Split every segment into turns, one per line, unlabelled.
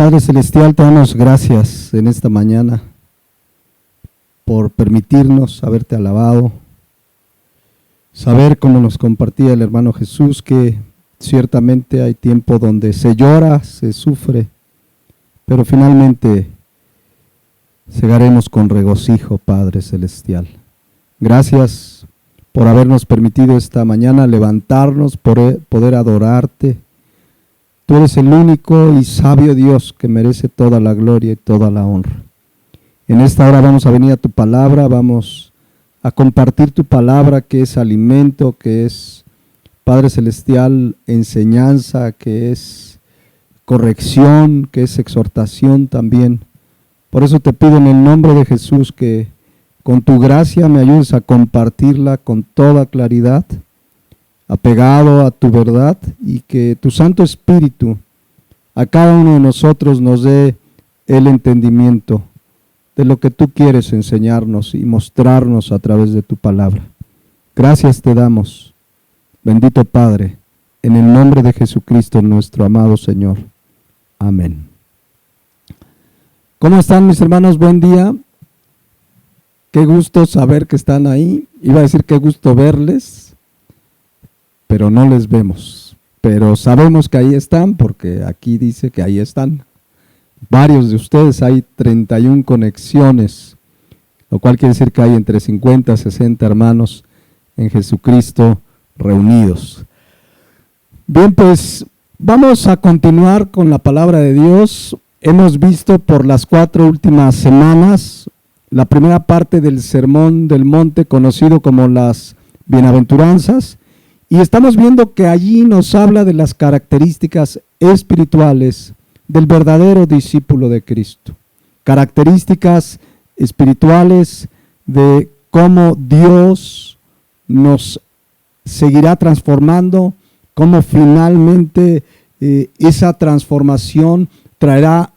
Padre Celestial, te damos gracias en esta mañana por permitirnos haberte alabado, saber, como nos compartía el hermano Jesús, que ciertamente hay tiempo donde se llora, se sufre, pero finalmente cegaremos con regocijo, Padre Celestial. Gracias por habernos permitido esta mañana levantarnos, poder adorarte. Tú eres el único y sabio Dios que merece toda la gloria y toda la honra. En esta hora vamos a venir a tu palabra, vamos a compartir tu palabra, que es alimento, que es, Padre Celestial, enseñanza, que es corrección, que es exhortación también. Por eso te pido en el nombre de Jesús que con tu gracia me ayudes a compartirla con toda claridad, apegado a tu verdad, y que tu Santo Espíritu a cada uno de nosotros nos dé el entendimiento de lo que tú quieres enseñarnos y mostrarnos a través de tu palabra. Gracias te damos, bendito Padre, en el nombre de Jesucristo, nuestro amado Señor. Amén. ¿Cómo están, mis hermanos? Buen día. Qué gusto saber que están ahí. Iba a decir qué gusto verles, pero no les vemos. Pero sabemos que ahí están, porque aquí dice que ahí están. Varios de ustedes, hay 31 conexiones, lo cual quiere decir que hay entre 50 y 60 hermanos en Jesucristo reunidos. Bien, pues vamos a continuar con la palabra de Dios. Hemos visto por las 4 últimas semanas la primera parte del Sermón del Monte, conocido como las Bienaventuranzas, y estamos viendo que allí nos habla de las características espirituales del verdadero discípulo de Cristo. Características espirituales de cómo Dios nos seguirá transformando, cómo finalmente esa transformación traerá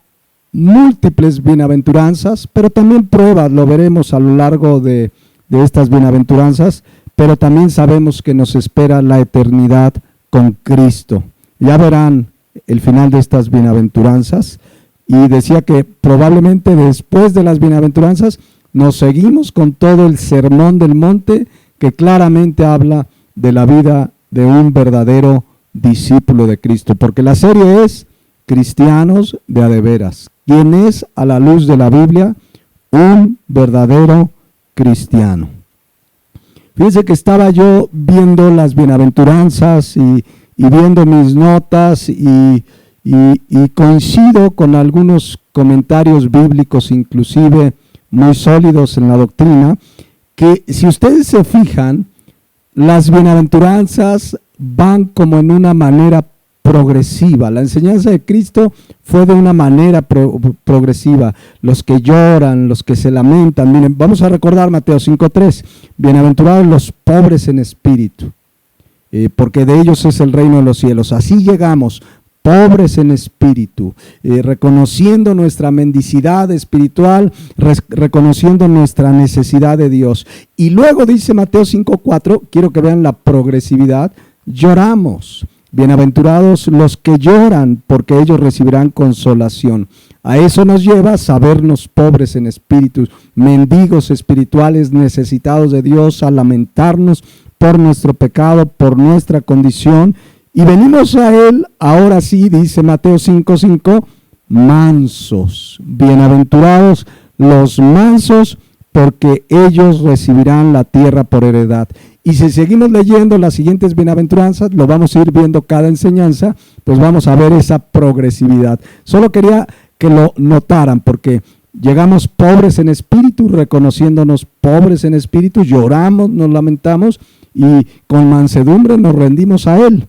múltiples bienaventuranzas, pero también pruebas, lo veremos a lo largo de estas bienaventuranzas, pero también sabemos que nos espera la eternidad con Cristo. Ya verán el final de estas bienaventuranzas, y decía que probablemente después de las bienaventuranzas nos seguimos con todo el Sermón del Monte, que claramente habla de la vida de un verdadero discípulo de Cristo, porque la serie es Cristianos de a de veras. ¿Quién es, a la luz de la Biblia, un verdadero cristiano? Fíjense que estaba yo viendo las bienaventuranzas y viendo mis notas y coincido con algunos comentarios bíblicos, inclusive muy sólidos en la doctrina, que si ustedes se fijan, las bienaventuranzas van como en una manera progresiva. La enseñanza de Cristo fue de una manera progresiva. Los que lloran, los que se lamentan. Miren, vamos a recordar Mateo 5:3. Bienaventurados los pobres en espíritu, porque de ellos es el reino de los cielos. Así llegamos, pobres en espíritu, reconociendo nuestra mendicidad espiritual, reconociendo nuestra necesidad de Dios. Y luego dice Mateo 5:4, quiero que vean la progresividad, lloramos. Bienaventurados los que lloran, porque ellos recibirán consolación. A eso nos lleva sabernos pobres en espíritu, mendigos espirituales, necesitados de Dios, a lamentarnos por nuestro pecado, por nuestra condición, y venimos a Él, ahora sí, dice Mateo 5:5, mansos. Bienaventurados los mansos, porque ellos recibirán la tierra por heredad. Y si seguimos leyendo las siguientes bienaventuranzas, lo vamos a ir viendo cada enseñanza, pues vamos a ver esa progresividad. Solo quería que lo notaran, porque llegamos pobres en espíritu, reconociéndonos pobres en espíritu, lloramos, nos lamentamos y con mansedumbre nos rendimos a Él.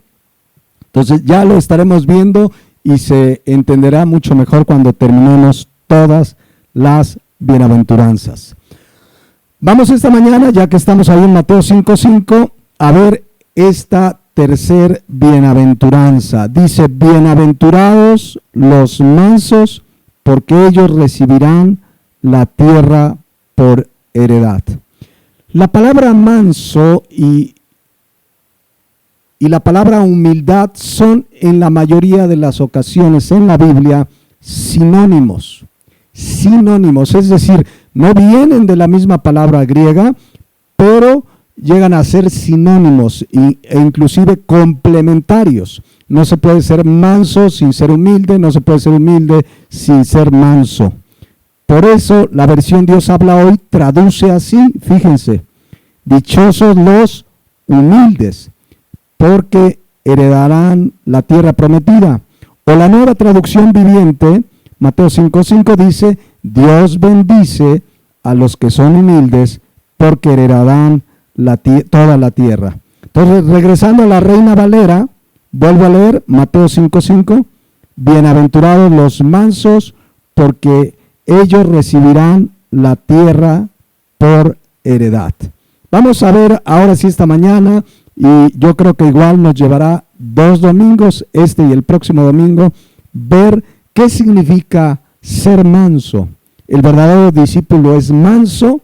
Entonces ya lo estaremos viendo y se entenderá mucho mejor cuando terminemos todas las bienaventuranzas. Vamos esta mañana, ya que estamos ahí en Mateo 5:5, a ver esta tercer bienaventuranza. Dice, bienaventurados los mansos, porque ellos recibirán la tierra por heredad. La palabra manso y la palabra humildad son en la mayoría de las ocasiones en la Biblia sinónimos. Sinónimos, es decir, no vienen de la misma palabra griega, pero llegan a ser sinónimos e inclusive complementarios. No se puede ser manso sin ser humilde, no se puede ser humilde sin ser manso. Por eso la versión Dios habla hoy traduce así, fíjense, dichosos los humildes, porque heredarán la tierra prometida. O la Nueva Traducción Viviente, Mateo 5:5 dice, Dios bendice a los que son humildes, porque heredarán toda la tierra. Entonces, regresando a la Reina Valera, vuelvo a leer Mateo 5:5, bienaventurados los mansos, porque ellos recibirán la tierra por heredad. Vamos a ver ahora sí esta mañana, y yo creo que igual nos llevará 2 domingos, este y el próximo domingo, ver qué significa ser manso. El verdadero discípulo es manso,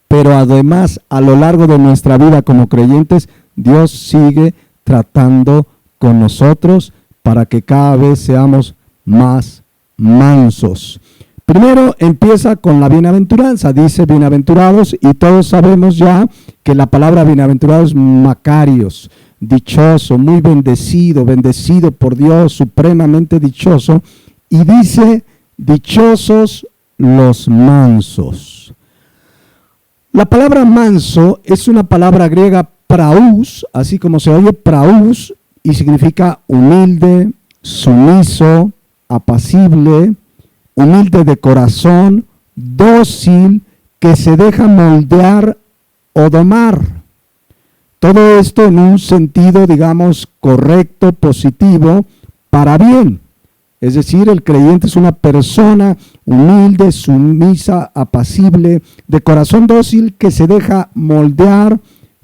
pero además a lo largo de nuestra vida como creyentes, Dios sigue tratando con nosotros para que cada vez seamos más mansos. Primero empieza con la bienaventuranza, dice bienaventurados, y todos sabemos ya que la palabra bienaventurado es Macarios, dichoso, muy bendecido, bendecido por Dios, supremamente dichoso, y dice dichosos los mansos. La palabra manso es una palabra griega praus, así como se oye praus, y significa humilde, sumiso, apacible, humilde de corazón, dócil, que se deja moldear o domar. Todo esto en un sentido, digamos, correcto, positivo, para bien. Es decir, el creyente es una persona humilde, sumisa, apacible, de corazón dócil, que se deja moldear,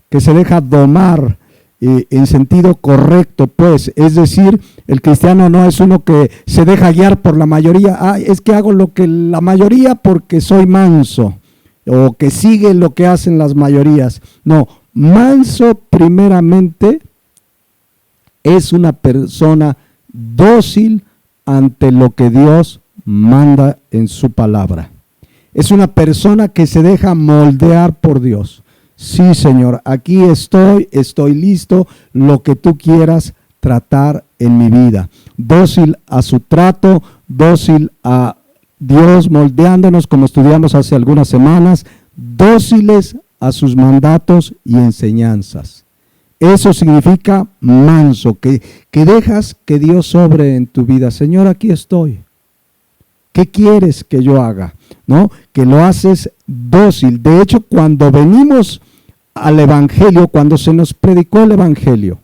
que se deja domar en sentido correcto, pues. Es decir, el cristiano no es uno que se deja guiar por la mayoría. Es que hago lo que la mayoría porque soy manso, o que sigue lo que hacen las mayorías. No, manso primeramente es una persona dócil ante lo que Dios manda en su palabra. Es una persona que se deja moldear por Dios. Sí, Señor, aquí estoy listo, lo que tú quieras tratar en mi vida. Dócil a su trato, dócil a Dios moldeándonos, como estudiamos hace algunas semanas, dóciles a sus mandatos y enseñanzas. Eso significa manso, que dejas que Dios obre en tu vida. Señor, aquí estoy. ¿Qué quieres que yo haga? ¿No? Que lo haces dócil. De hecho, cuando venimos al Evangelio, cuando se nos predicó el Evangelio,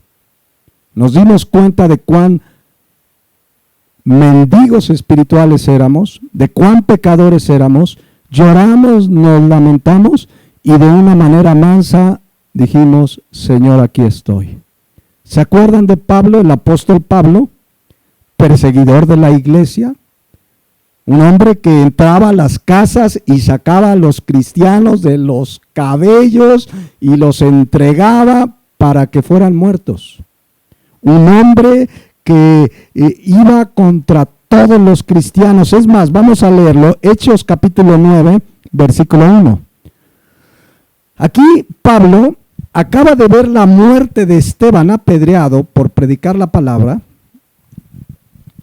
nos dimos cuenta de cuán mendigos espirituales éramos, de cuán pecadores éramos, lloramos, nos lamentamos y de una manera mansa dijimos, Señor, aquí estoy. ¿Se acuerdan de Pablo, el apóstol Pablo, perseguidor de la iglesia? Un hombre que entraba a las casas y sacaba a los cristianos de los cabellos y los entregaba para que fueran muertos. Un hombre que iba contra todos los cristianos. Es más, vamos a leerlo, Hechos capítulo 9, versículo 1. Aquí Pablo acaba de ver la muerte de Esteban apedreado por predicar la palabra,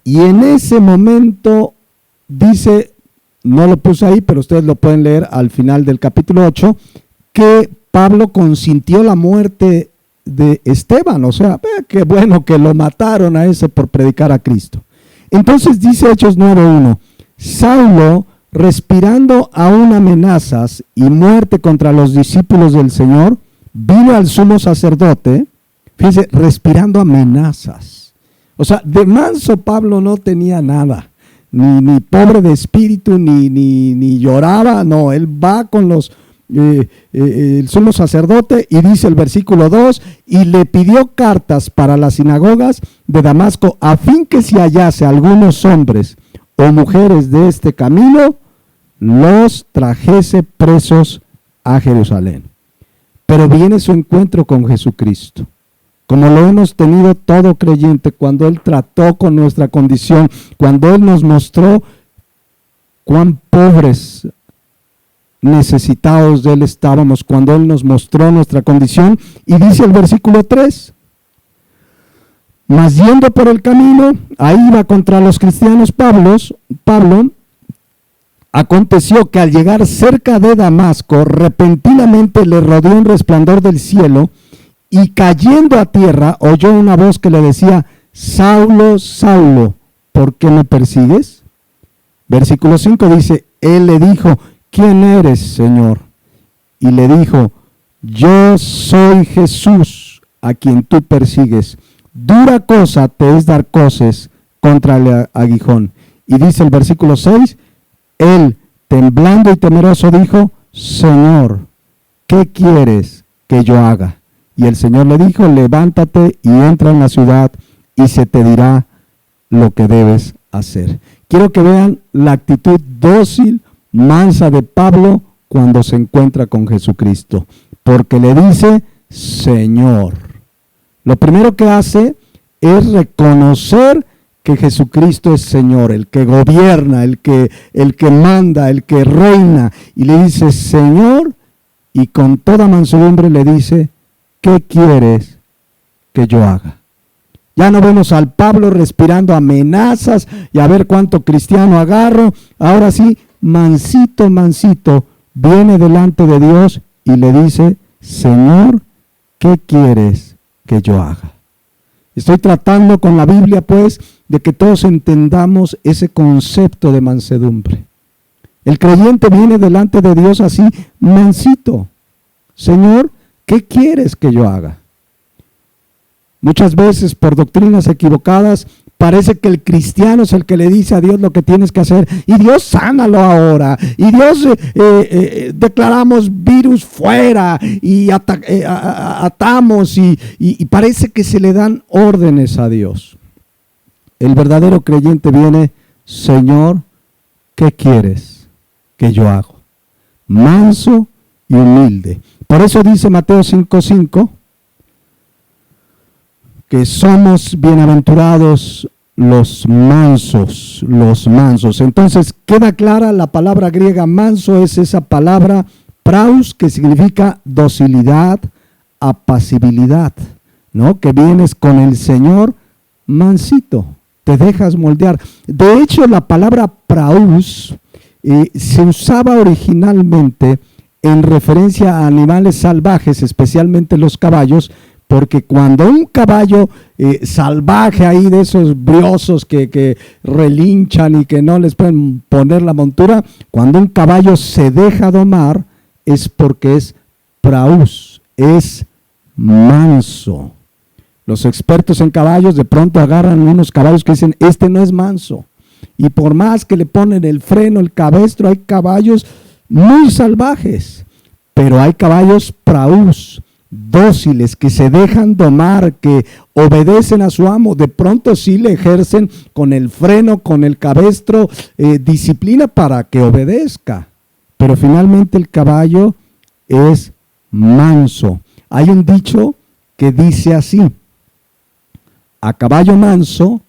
y en ese momento dice, no lo puse ahí, pero ustedes lo pueden leer al final del capítulo 8, que Pablo consintió la muerte de Esteban. O sea, qué bueno que lo mataron a ese por predicar a Cristo. Entonces dice Hechos 9:1, Saulo, respirando aún amenazas y muerte contra los discípulos del Señor, vino al sumo sacerdote, fíjense, respirando amenazas. O sea, de manso Pablo no tenía nada. Ni pobre de espíritu, ni lloraba, no, él va con el sumo sacerdote y dice el versículo 2, y le pidió cartas para las sinagogas de Damasco, a fin que si hallase algunos hombres o mujeres de este camino, los trajese presos a Jerusalén. Pero viene su encuentro con Jesucristo. como lo hemos tenido todo creyente, cuando Él trató con nuestra condición, cuando Él nos mostró cuán pobres, necesitados de Él estábamos, cuando Él nos mostró nuestra condición. Y dice el versículo 3, mas yendo por el camino, ahí va contra los cristianos Pablo, aconteció que al llegar cerca de Damasco, repentinamente le rodeó un resplandor del cielo, y cayendo a tierra, oyó una voz que le decía, Saulo, Saulo, ¿por qué me persigues? Versículo 5 dice, él le dijo, ¿quién eres, Señor? Y le dijo, yo soy Jesús, a quien tú persigues. Dura cosa te es dar coces contra el aguijón. Y dice el versículo 6, él, temblando y temeroso, dijo, Señor, ¿qué quieres que yo haga? Y el Señor le dijo, levántate y entra en la ciudad y se te dirá lo que debes hacer. Quiero que vean la actitud dócil, mansa de Pablo cuando se encuentra con Jesucristo, porque le dice, Señor. Lo primero que hace es reconocer que Jesucristo es Señor, el que gobierna, el que manda, el que reina, y le dice, Señor, y con toda mansedumbre le dice, ¿qué quieres que yo haga? Ya no vemos al Pablo respirando amenazas y a ver cuánto cristiano agarro. Ahora sí, mansito, mansito, viene delante de Dios y le dice, Señor, ¿qué quieres que yo haga? Estoy tratando con la Biblia, pues, de que todos entendamos ese concepto de mansedumbre. El creyente viene delante de Dios así, mansito. Señor, ¿qué quieres que yo haga? Muchas veces por doctrinas equivocadas parece que el cristiano es el que le dice a Dios lo que tienes que hacer. Y Dios sánalo ahora. Y Dios declaramos virus fuera y atamos y parece que se le dan órdenes a Dios. El verdadero creyente viene, Señor, ¿qué quieres que yo haga? Manso y humilde. Por eso dice Mateo 5:5 que somos bienaventurados los mansos, los mansos. Entonces queda clara la palabra griega manso, es esa palabra praus, que significa docilidad, apacibilidad, ¿no? Que vienes con el Señor mansito, te dejas moldear. De hecho, la palabra praus se usaba originalmente en referencia a animales salvajes, especialmente los caballos, porque cuando un caballo salvaje ahí de esos briosos que relinchan y que no les pueden poner la montura, cuando un caballo se deja domar es porque es praus, es manso. Los expertos en caballos de pronto agarran unos caballos que dicen, este no es manso. Y por más que le ponen el freno, el cabestro, hay caballos muy salvajes, pero hay caballos praus, dóciles, que se dejan domar, que obedecen a su amo. De pronto sí le ejercen con el freno, con el cabestro, disciplina para que obedezca. Pero finalmente el caballo es manso. Hay un dicho que dice así, a caballo manso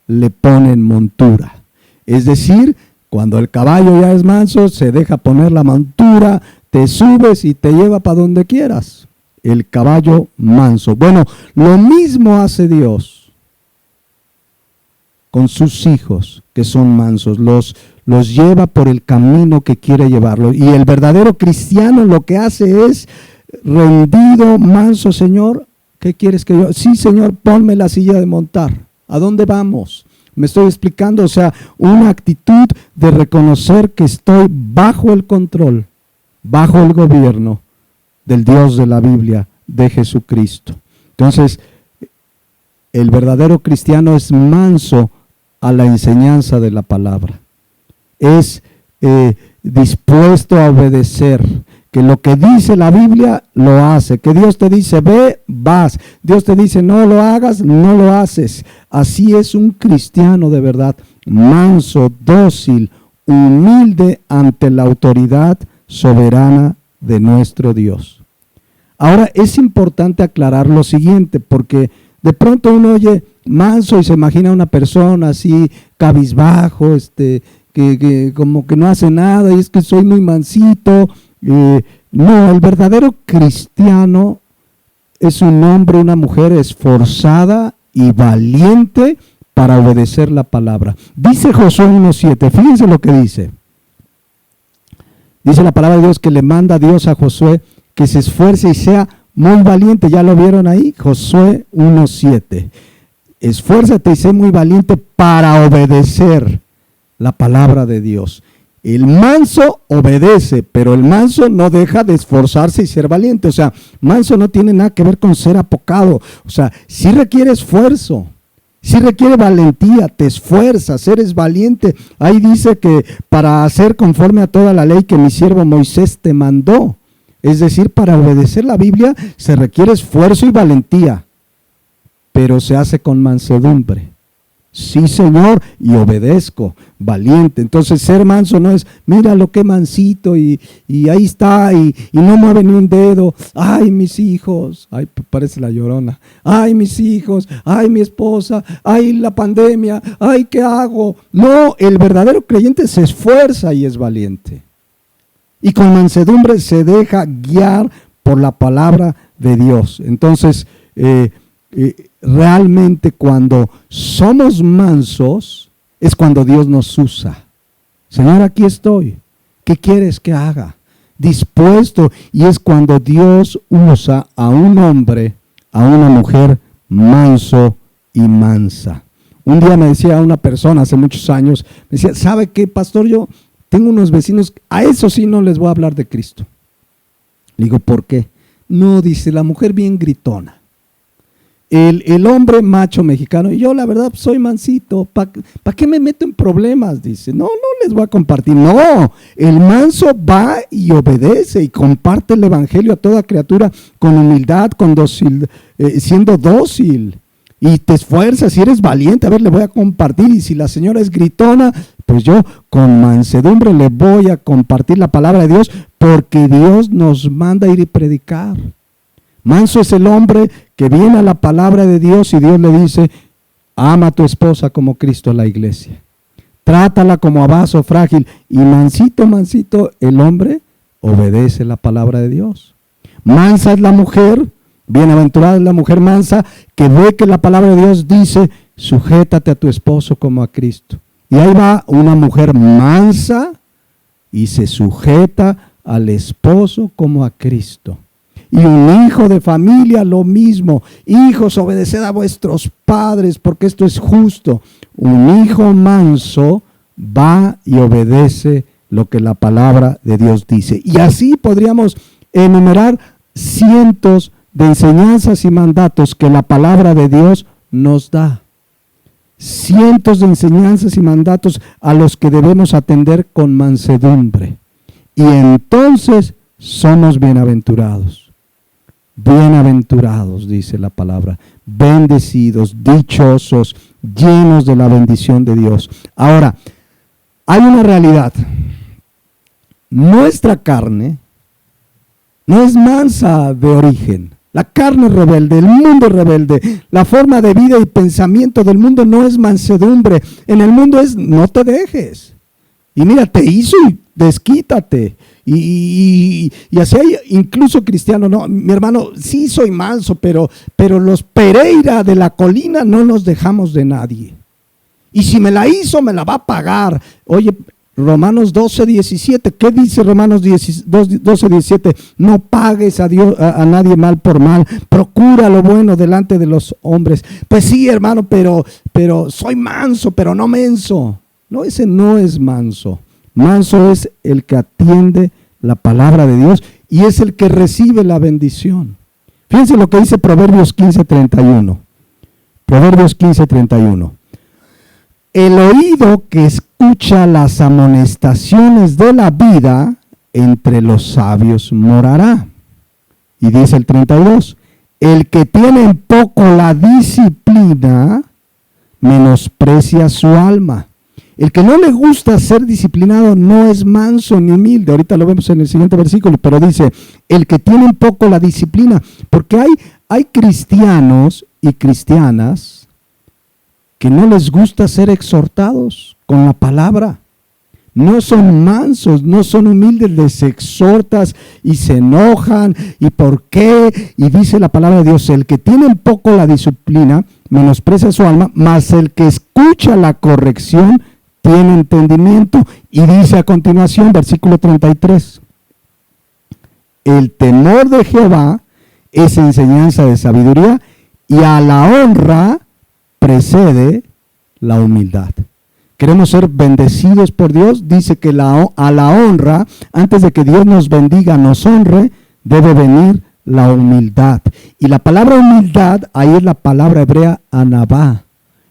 le ponen montura. Es decir, cuando el caballo ya es manso, se deja poner la montura, te subes y te lleva para donde quieras. El caballo manso. Bueno, lo mismo hace Dios con sus hijos que son mansos. Los lleva por el camino que quiere llevarlo. Y el verdadero cristiano lo que hace es rendido, manso. Señor, ¿qué quieres que yo? Sí, Señor, ponme la silla de montar. ¿A dónde vamos? Me estoy explicando, o sea, una actitud de reconocer que estoy bajo el control, bajo el gobierno del Dios de la Biblia, de Jesucristo. Entonces, el verdadero cristiano es manso a la enseñanza de la palabra. Es dispuesto a obedecer, que lo que dice la Biblia lo hace, que Dios te dice ve, vas, Dios te dice no lo hagas, no lo haces. Así es un cristiano de verdad, manso, dócil, humilde ante la autoridad soberana de nuestro Dios. Ahora es importante aclarar lo siguiente, porque de pronto uno oye manso y se imagina a una persona así cabizbajo, que como que no hace nada y es que soy muy mansito. No, el verdadero cristiano es un hombre, una mujer esforzada y valiente para obedecer la palabra. Dice Josué 1:7, fíjense lo que dice. Dice la palabra de Dios que le manda Dios a Josué que se esfuerce y sea muy valiente. ¿Ya lo vieron ahí? Josué 1:7. Esfuérzate y sé muy valiente para obedecer la palabra de Dios. El manso obedece, pero el manso no deja de esforzarse y ser valiente. O sea, manso no tiene nada que ver con ser apocado. O sea, sí requiere esfuerzo, sí requiere valentía, te esfuerzas, eres valiente. Ahí dice que para hacer conforme a toda la ley que mi siervo Moisés te mandó. Es decir, para obedecer la Biblia se requiere esfuerzo y valentía, pero se hace con mansedumbre. Sí, Señor, y obedezco, valiente. Entonces, ser manso no es, mira lo que mansito, y ahí está, y no mueve ni un dedo. Ay, mis hijos, ay, parece la Llorona. Ay, mis hijos, ay, mi esposa, ay, la pandemia, ay, ¿qué hago? No, el verdadero creyente se esfuerza y es valiente. Y con mansedumbre se deja guiar por la palabra de Dios. Entonces, realmente cuando somos mansos es cuando Dios nos usa. Señor, aquí estoy. ¿Qué quieres que haga? Dispuesto. Y es cuando Dios usa a un hombre, a una mujer manso y mansa. Un día me decía una persona hace muchos años, me decía, ¿sabe qué, pastor? Yo tengo unos vecinos, a eso sí no les voy a hablar de Cristo. Le digo, ¿por qué? No, dice, la mujer bien gritona. El hombre macho mexicano, y yo la verdad soy mansito, ¿para qué me meto en problemas? Dice, no les voy a compartir. No, el manso va y obedece y comparte el evangelio a toda criatura con humildad, con siendo dócil. Y te esfuerzas, si eres valiente, a ver, le voy a compartir. Y si la señora es gritona, pues yo con mansedumbre le voy a compartir la palabra de Dios, porque Dios nos manda a ir y predicar. Manso es el hombre que viene a la palabra de Dios y Dios le dice, ama a tu esposa como Cristo a la iglesia. Trátala como a vaso frágil. Y mansito, el hombre obedece la palabra de Dios. Mansa es la mujer, bienaventurada es la mujer mansa, que ve que la palabra de Dios dice, sujétate a tu esposo como a Cristo. Y ahí va una mujer mansa y se sujeta al esposo como a Cristo. Y un hijo de familia lo mismo. Hijos, obedeced a vuestros padres porque esto es justo. Un hijo manso va y obedece lo que la palabra de Dios dice. Y así podríamos enumerar cientos de enseñanzas y mandatos que la palabra de Dios nos da. Cientos de enseñanzas y mandatos a los que debemos atender con mansedumbre. Y entonces somos bienaventurados. Bienaventurados, dice la palabra, bendecidos, dichosos, llenos de la bendición de Dios. Ahora, hay una realidad. Nuestra carne no es mansa de origen. La carne es rebelde, el mundo es rebelde. La forma de vida y pensamiento del mundo no es mansedumbre. En el mundo es no te dejes. Y mira, te hizo y desquítate. Y así hay incluso cristianos, no, mi hermano, sí soy manso, pero los Pereira de la colina no nos dejamos de nadie. Y si me la hizo, me la va a pagar. Oye, Romanos 12:17, ¿qué dice Romanos 12:17? No pagues a Dios, a nadie mal por mal, procura lo bueno delante de los hombres. Pues sí, hermano, pero soy manso, pero no menso. No, ese no es manso. Manso es el que atiende la palabra de Dios y es el que recibe la bendición. Fíjense lo que dice Proverbios 15:31. Proverbios 15:31. El oído que escucha las amonestaciones de la vida, entre los sabios morará. Y dice el 32. El que tiene en poco la disciplina, menosprecia su alma. El que no le gusta ser disciplinado no es manso ni humilde. Ahorita lo vemos en el siguiente versículo, pero dice, el que tiene un poco la disciplina, porque hay cristianos y cristianas que no les gusta ser exhortados con la palabra. No son mansos, no son humildes, les exhortas y se enojan. ¿Y por qué? Y dice la palabra de Dios, el que tiene un poco la disciplina menosprecia su alma, mas el que escucha la corrección tiene entendimiento. Y dice a continuación, versículo 33, el temor de Jehová es enseñanza de sabiduría y a la honra precede la humildad. Queremos ser bendecidos por Dios. Dice que a la honra, antes de que Dios nos bendiga, nos honre, debe venir la humildad. Y la palabra humildad, ahí es la palabra hebrea anabá.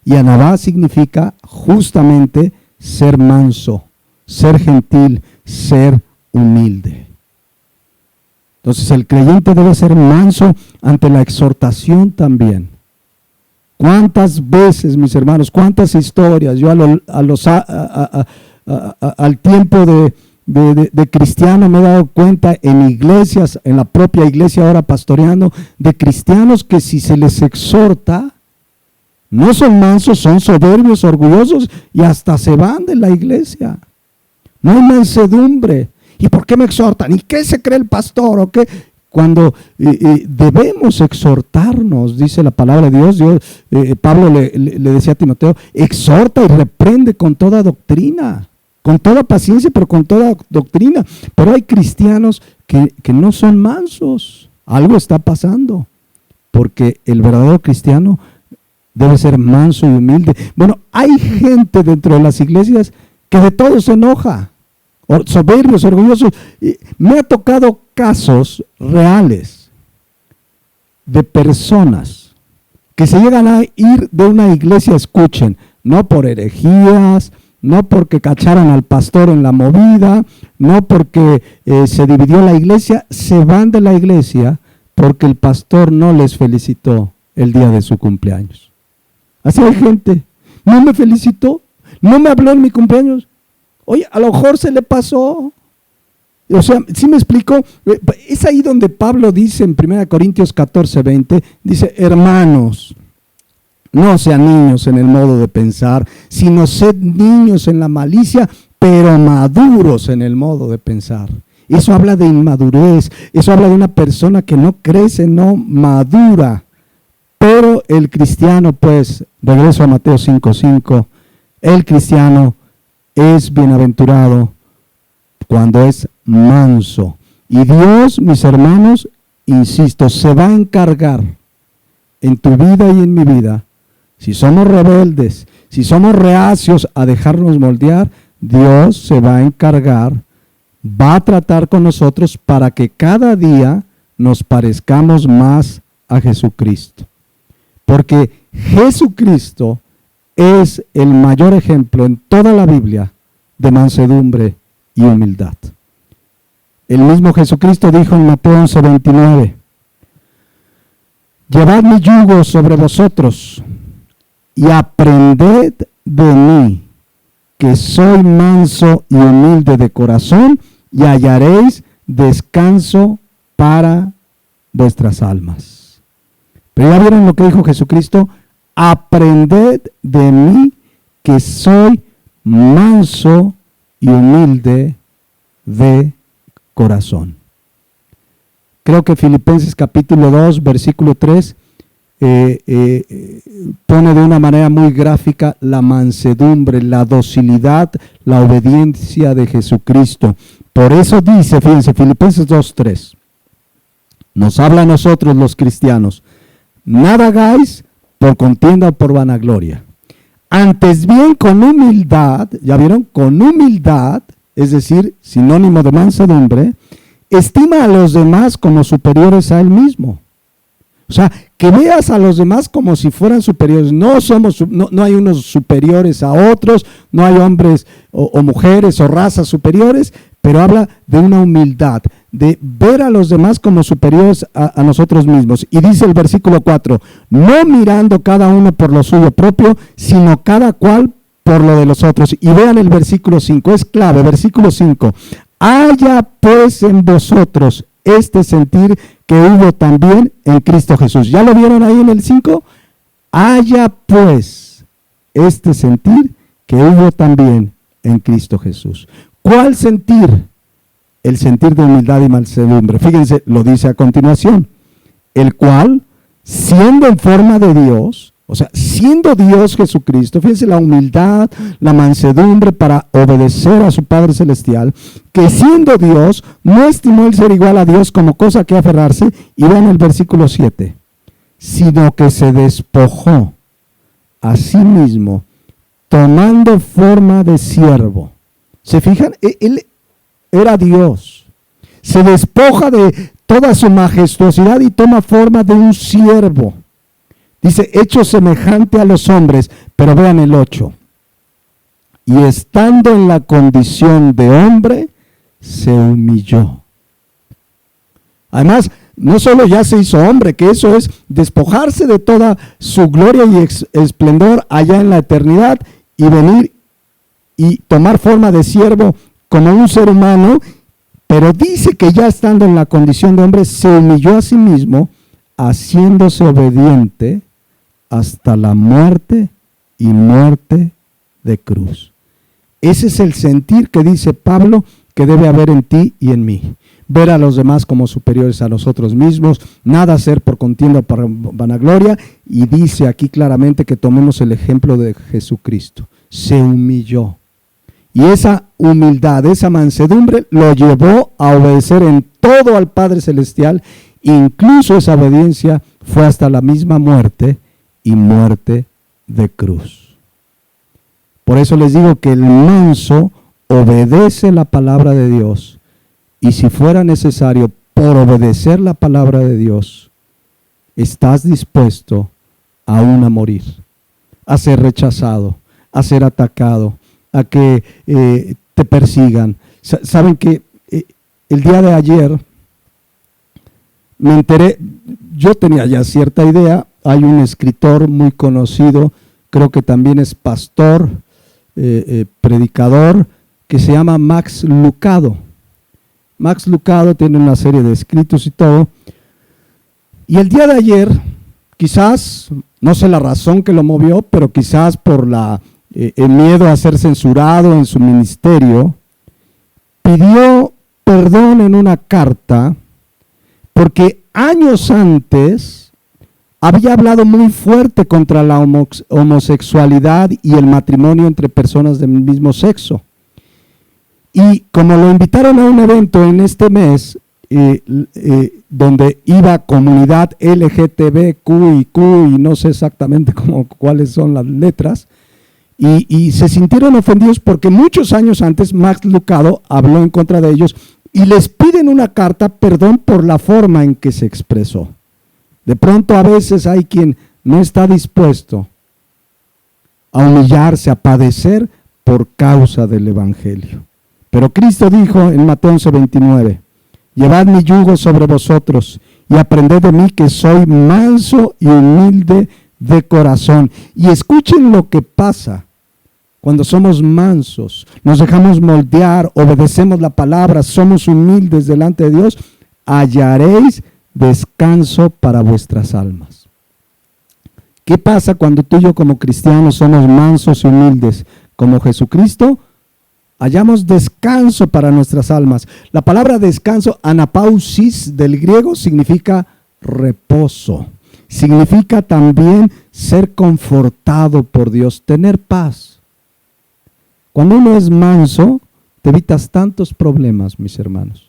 Y anabá significa justamente ser manso, ser gentil, ser humilde. Entonces el creyente debe ser manso ante la exhortación también. ¿Cuántas veces, mis hermanos, cuántas historias? Yo al tiempo de cristiano me he dado cuenta en iglesias, en la propia iglesia ahora pastoreando, de cristianos que si se les exhorta, no son mansos, son soberbios, orgullosos y hasta se van de la iglesia. No hay mansedumbre. ¿Y por qué me exhortan? ¿Y qué se cree el pastor? ¿O qué? Cuando debemos exhortarnos, dice la palabra de Dios, Pablo le decía a Timoteo, exhorta y reprende con toda doctrina, con toda paciencia, pero con toda doctrina. Pero hay cristianos que no son mansos, algo está pasando, porque el verdadero cristiano debe ser manso y humilde. Bueno, hay gente dentro de las iglesias que de todo se enoja, soberbios, orgullosos. Me ha tocado casos reales de personas que se llegan a ir de una iglesia, escuchen, no por herejías, no porque cacharon al pastor en la movida, no porque se dividió la iglesia, se van de la iglesia porque el pastor no les felicitó el día de su cumpleaños. Así hay gente, no me felicitó, no me habló en mi cumpleaños. Oye, a lo mejor se le pasó. O sea, ¿sí me explico? Es ahí donde Pablo dice en 1 Corintios 14, 20, dice, hermanos, no sean niños en el modo de pensar, sino sed niños en la malicia, pero maduros en el modo de pensar. Eso habla de inmadurez, eso habla de una persona que no crece, no madura. Pero el cristiano, pues, regreso a Mateo 5:5, el cristiano es bienaventurado cuando es manso. Y Dios, mis hermanos, insisto, se va a encargar en tu vida y en mi vida. Si somos rebeldes, si somos reacios a dejarnos moldear, Dios se va a encargar, va a tratar con nosotros para que cada día nos parezcamos más a Jesucristo. Porque Jesucristo es el mayor ejemplo en toda la Biblia de mansedumbre y humildad. El mismo Jesucristo dijo en Mateo 11:29, llevad mi yugo sobre vosotros y aprended de mí, que soy manso y humilde de corazón, y hallaréis descanso para vuestras almas. Pero ya vieron lo que dijo Jesucristo, aprended de mí, que soy manso y humilde de corazón. Creo que Filipenses capítulo 2, versículo 3, pone de una manera muy gráfica la mansedumbre, la docilidad, la obediencia de Jesucristo. Por eso dice, fíjense, Filipenses 2:3, nos habla a nosotros los cristianos, nada hagáis por contienda o por vanagloria, antes bien con humildad, ya vieron, con humildad, es decir, sinónimo de mansedumbre, estima a los demás como superiores a él mismo. O sea, que veas a los demás como si fueran superiores. No hay unos superiores a otros, no hay hombres o mujeres o razas superiores, pero habla de una humildad, de ver a los demás como superiores a nosotros mismos. Y dice el versículo 4, no mirando cada uno por lo suyo propio, sino cada cual por lo de los otros. Y vean el versículo 5, es clave, versículo 5. Haya pues en vosotros este sentir que hubo también en Cristo Jesús. ¿Ya lo vieron ahí en el 5? Haya pues este sentir que hubo también en Cristo Jesús. ¿Cuál sentir? El sentir de humildad y mansedumbre. Fíjense, lo dice a continuación. El cual, siendo en forma de Dios, o sea, siendo Dios Jesucristo, fíjense la humildad, la mansedumbre para obedecer a su Padre Celestial, que siendo Dios, no estimó el ser igual a Dios como cosa que aferrarse, y vean el versículo 7, sino que se despojó a sí mismo, tomando forma de siervo. ¿Se fijan? Él era Dios. Se despoja de toda su majestuosidad y toma forma de un siervo. Dice, hecho semejante a los hombres, pero vean el 8. Y estando en la condición de hombre, se humilló. Además, no solo ya se hizo hombre, que eso es despojarse de toda su gloria y esplendor allá en la eternidad y venir y tomar forma de siervo como un ser humano, pero dice que ya estando en la condición de hombre, se humilló a sí mismo, haciéndose obediente hasta la muerte y muerte de cruz. Ese es el sentir que dice Pablo que debe haber en ti y en mí. Ver a los demás como superiores a nosotros mismos, nada hacer por contienda o por vanagloria, y dice aquí claramente que tomemos el ejemplo de Jesucristo. Se humilló. Y esa humildad, esa mansedumbre lo llevó a obedecer en todo al Padre Celestial. Incluso esa obediencia fue hasta la misma muerte y muerte de cruz. Por eso les digo que el manso obedece la palabra de Dios. Y si fuera necesario, por obedecer la palabra de Dios, estás dispuesto aún a morir, a ser rechazado, a ser atacado, a que te persigan. Saben que el día de ayer me enteré, yo tenía ya cierta idea, hay un escritor muy conocido, creo que también es pastor, predicador, que se llama Max Lucado. Max Lucado tiene una serie de escritos y todo, y el día de ayer, quizás, no sé la razón que lo movió, pero quizás por el miedo a ser censurado en su ministerio, pidió perdón en una carta, porque años antes había hablado muy fuerte contra la homosexualidad y el matrimonio entre personas del mismo sexo. Y como lo invitaron a un evento en este mes, donde iba comunidad LGTBQ y no sé exactamente cuáles son las letras, y se sintieron ofendidos porque muchos años antes Max Lucado habló en contra de ellos y les piden una carta perdón por la forma en que se expresó. De pronto a veces hay quien no está dispuesto a humillarse, a padecer por causa del Evangelio. Pero Cristo dijo en Mateo 11:29, llevad mi yugo sobre vosotros y aprended de mí que soy manso y humilde de corazón. Y escuchen lo que pasa cuando somos mansos, nos dejamos moldear, obedecemos la palabra, somos humildes delante de Dios, hallaréis descanso para vuestras almas. ¿Qué pasa cuando tú y yo como cristianos somos mansos y humildes como Jesucristo? Hallamos descanso para nuestras almas. La palabra descanso, anapausis del griego, significa reposo. Significa también ser confortado por Dios, tener paz. Cuando uno es manso, te evitas tantos problemas, mis hermanos.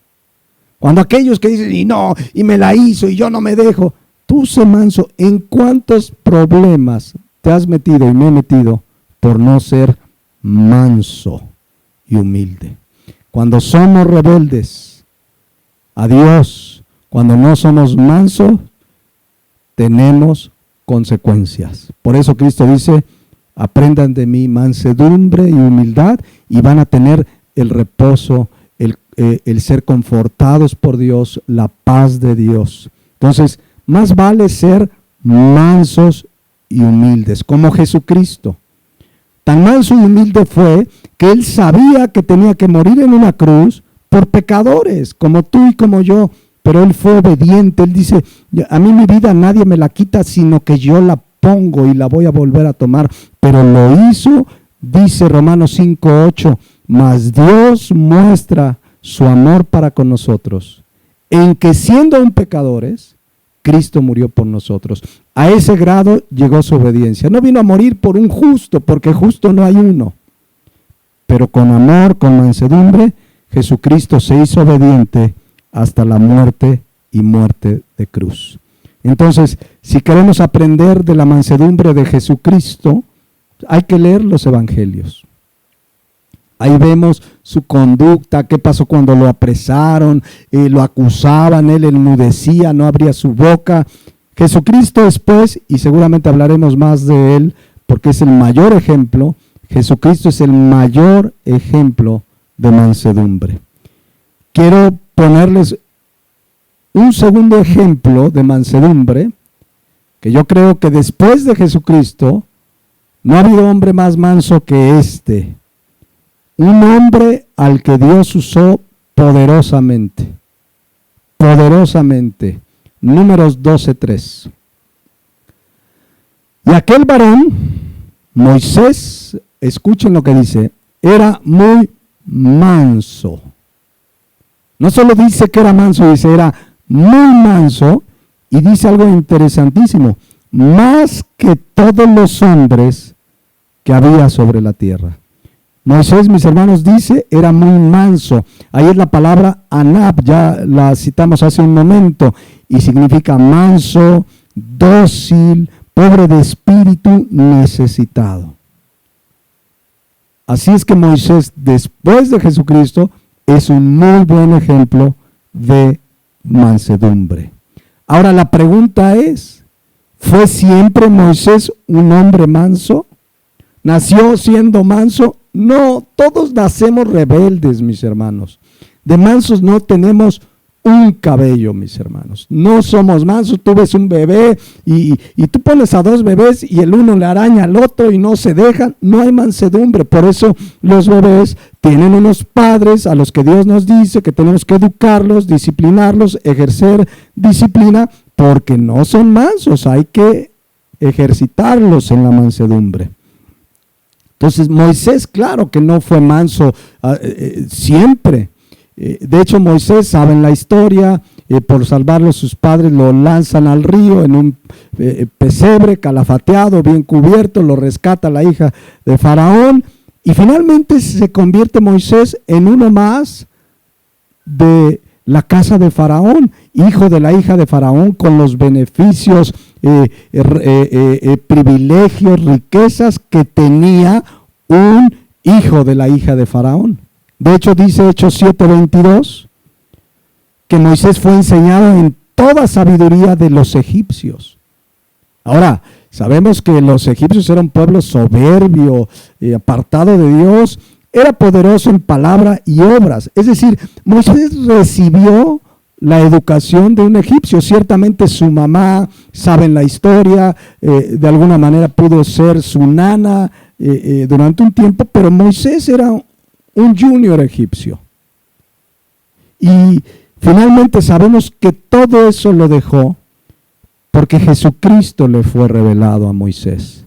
Cuando aquellos que dicen, y no, y me la hizo, y yo no me dejo, tú sé manso. ¿En cuántos problemas te has metido y me he metido por no ser manso y humilde? Cuando somos rebeldes a Dios, cuando no somos mansos, tenemos consecuencias. Por eso Cristo dice, aprendan de mí mansedumbre y humildad y van a tener el reposo, el ser confortados por Dios, la paz de Dios. Entonces, más vale ser mansos y humildes, como Jesucristo. Tan manso y humilde fue que él sabía que tenía que morir en una cruz por pecadores, como tú y como yo, pero él fue obediente. Él dice, a mí mi vida nadie me la quita, sino que yo la pongo y la voy a volver a tomar. Pero lo hizo, dice Romanos 5:8, mas Dios muestra su amor para con nosotros, en que siendo aún pecadores, Cristo murió por nosotros. A ese grado llegó su obediencia. No vino a morir por un justo, porque justo no hay uno. Pero con amor, con mansedumbre, Jesucristo se hizo obediente hasta la muerte y muerte de cruz. Entonces, si queremos aprender de la mansedumbre de Jesucristo, hay que leer los evangelios. Ahí vemos su conducta, qué pasó cuando lo apresaron, lo acusaban, él enmudecía, no abría su boca. Jesucristo después, y seguramente hablaremos más de él, porque es el mayor ejemplo, Jesucristo es el mayor ejemplo de mansedumbre. Quiero ponerles un segundo ejemplo de mansedumbre, que yo creo que después de Jesucristo, no ha habido hombre más manso que este. Un hombre al que Dios usó poderosamente. Poderosamente. Números 12:3. Y aquel varón, Moisés, escuchen lo que dice, era muy manso. No solo dice que era manso, dice era muy manso, y dice algo interesantísimo, más que todos los hombres que había sobre la tierra. Moisés, mis hermanos, dice, era muy manso. Ahí es la palabra anab, ya la citamos hace un momento, y significa manso, dócil, pobre de espíritu, necesitado. Así es que Moisés, después de Jesucristo, es un muy buen ejemplo de mansedumbre. Ahora la pregunta es, ¿fue siempre Moisés un hombre manso? ¿Nació siendo manso? No, todos nacemos rebeldes, mis hermanos. De mansos no tenemos un cabello, mis hermanos. No somos mansos. Tú ves un bebé y tú pones a dos bebés y el uno le araña al otro y no se dejan. No hay mansedumbre. Por eso los bebés tienen unos padres a los que Dios nos dice que tenemos que educarlos, disciplinarlos, ejercer disciplina, porque no son mansos. Hay que ejercitarlos en la mansedumbre. Entonces Moisés, claro que no fue manso siempre. De hecho, Moisés, saben la historia, por salvarlo sus padres lo lanzan al río en un pesebre calafateado, bien cubierto, lo rescata la hija de Faraón y finalmente se convierte Moisés en uno más de la casa de Faraón, hijo de la hija de Faraón, con los beneficios, privilegios, riquezas que tenía un hijo de la hija de Faraón. De hecho, dice Hechos 7:22, que Moisés fue enseñado en toda sabiduría de los egipcios. Ahora, sabemos que los egipcios eran un pueblo soberbio, apartado de Dios, era poderoso en palabra y obras. Es decir, Moisés recibió la educación de un egipcio. Ciertamente su mamá, saben la historia, de alguna manera pudo ser su nana durante un tiempo, pero Moisés era un junior egipcio. Y finalmente sabemos que todo eso lo dejó porque Jesucristo le fue revelado a Moisés.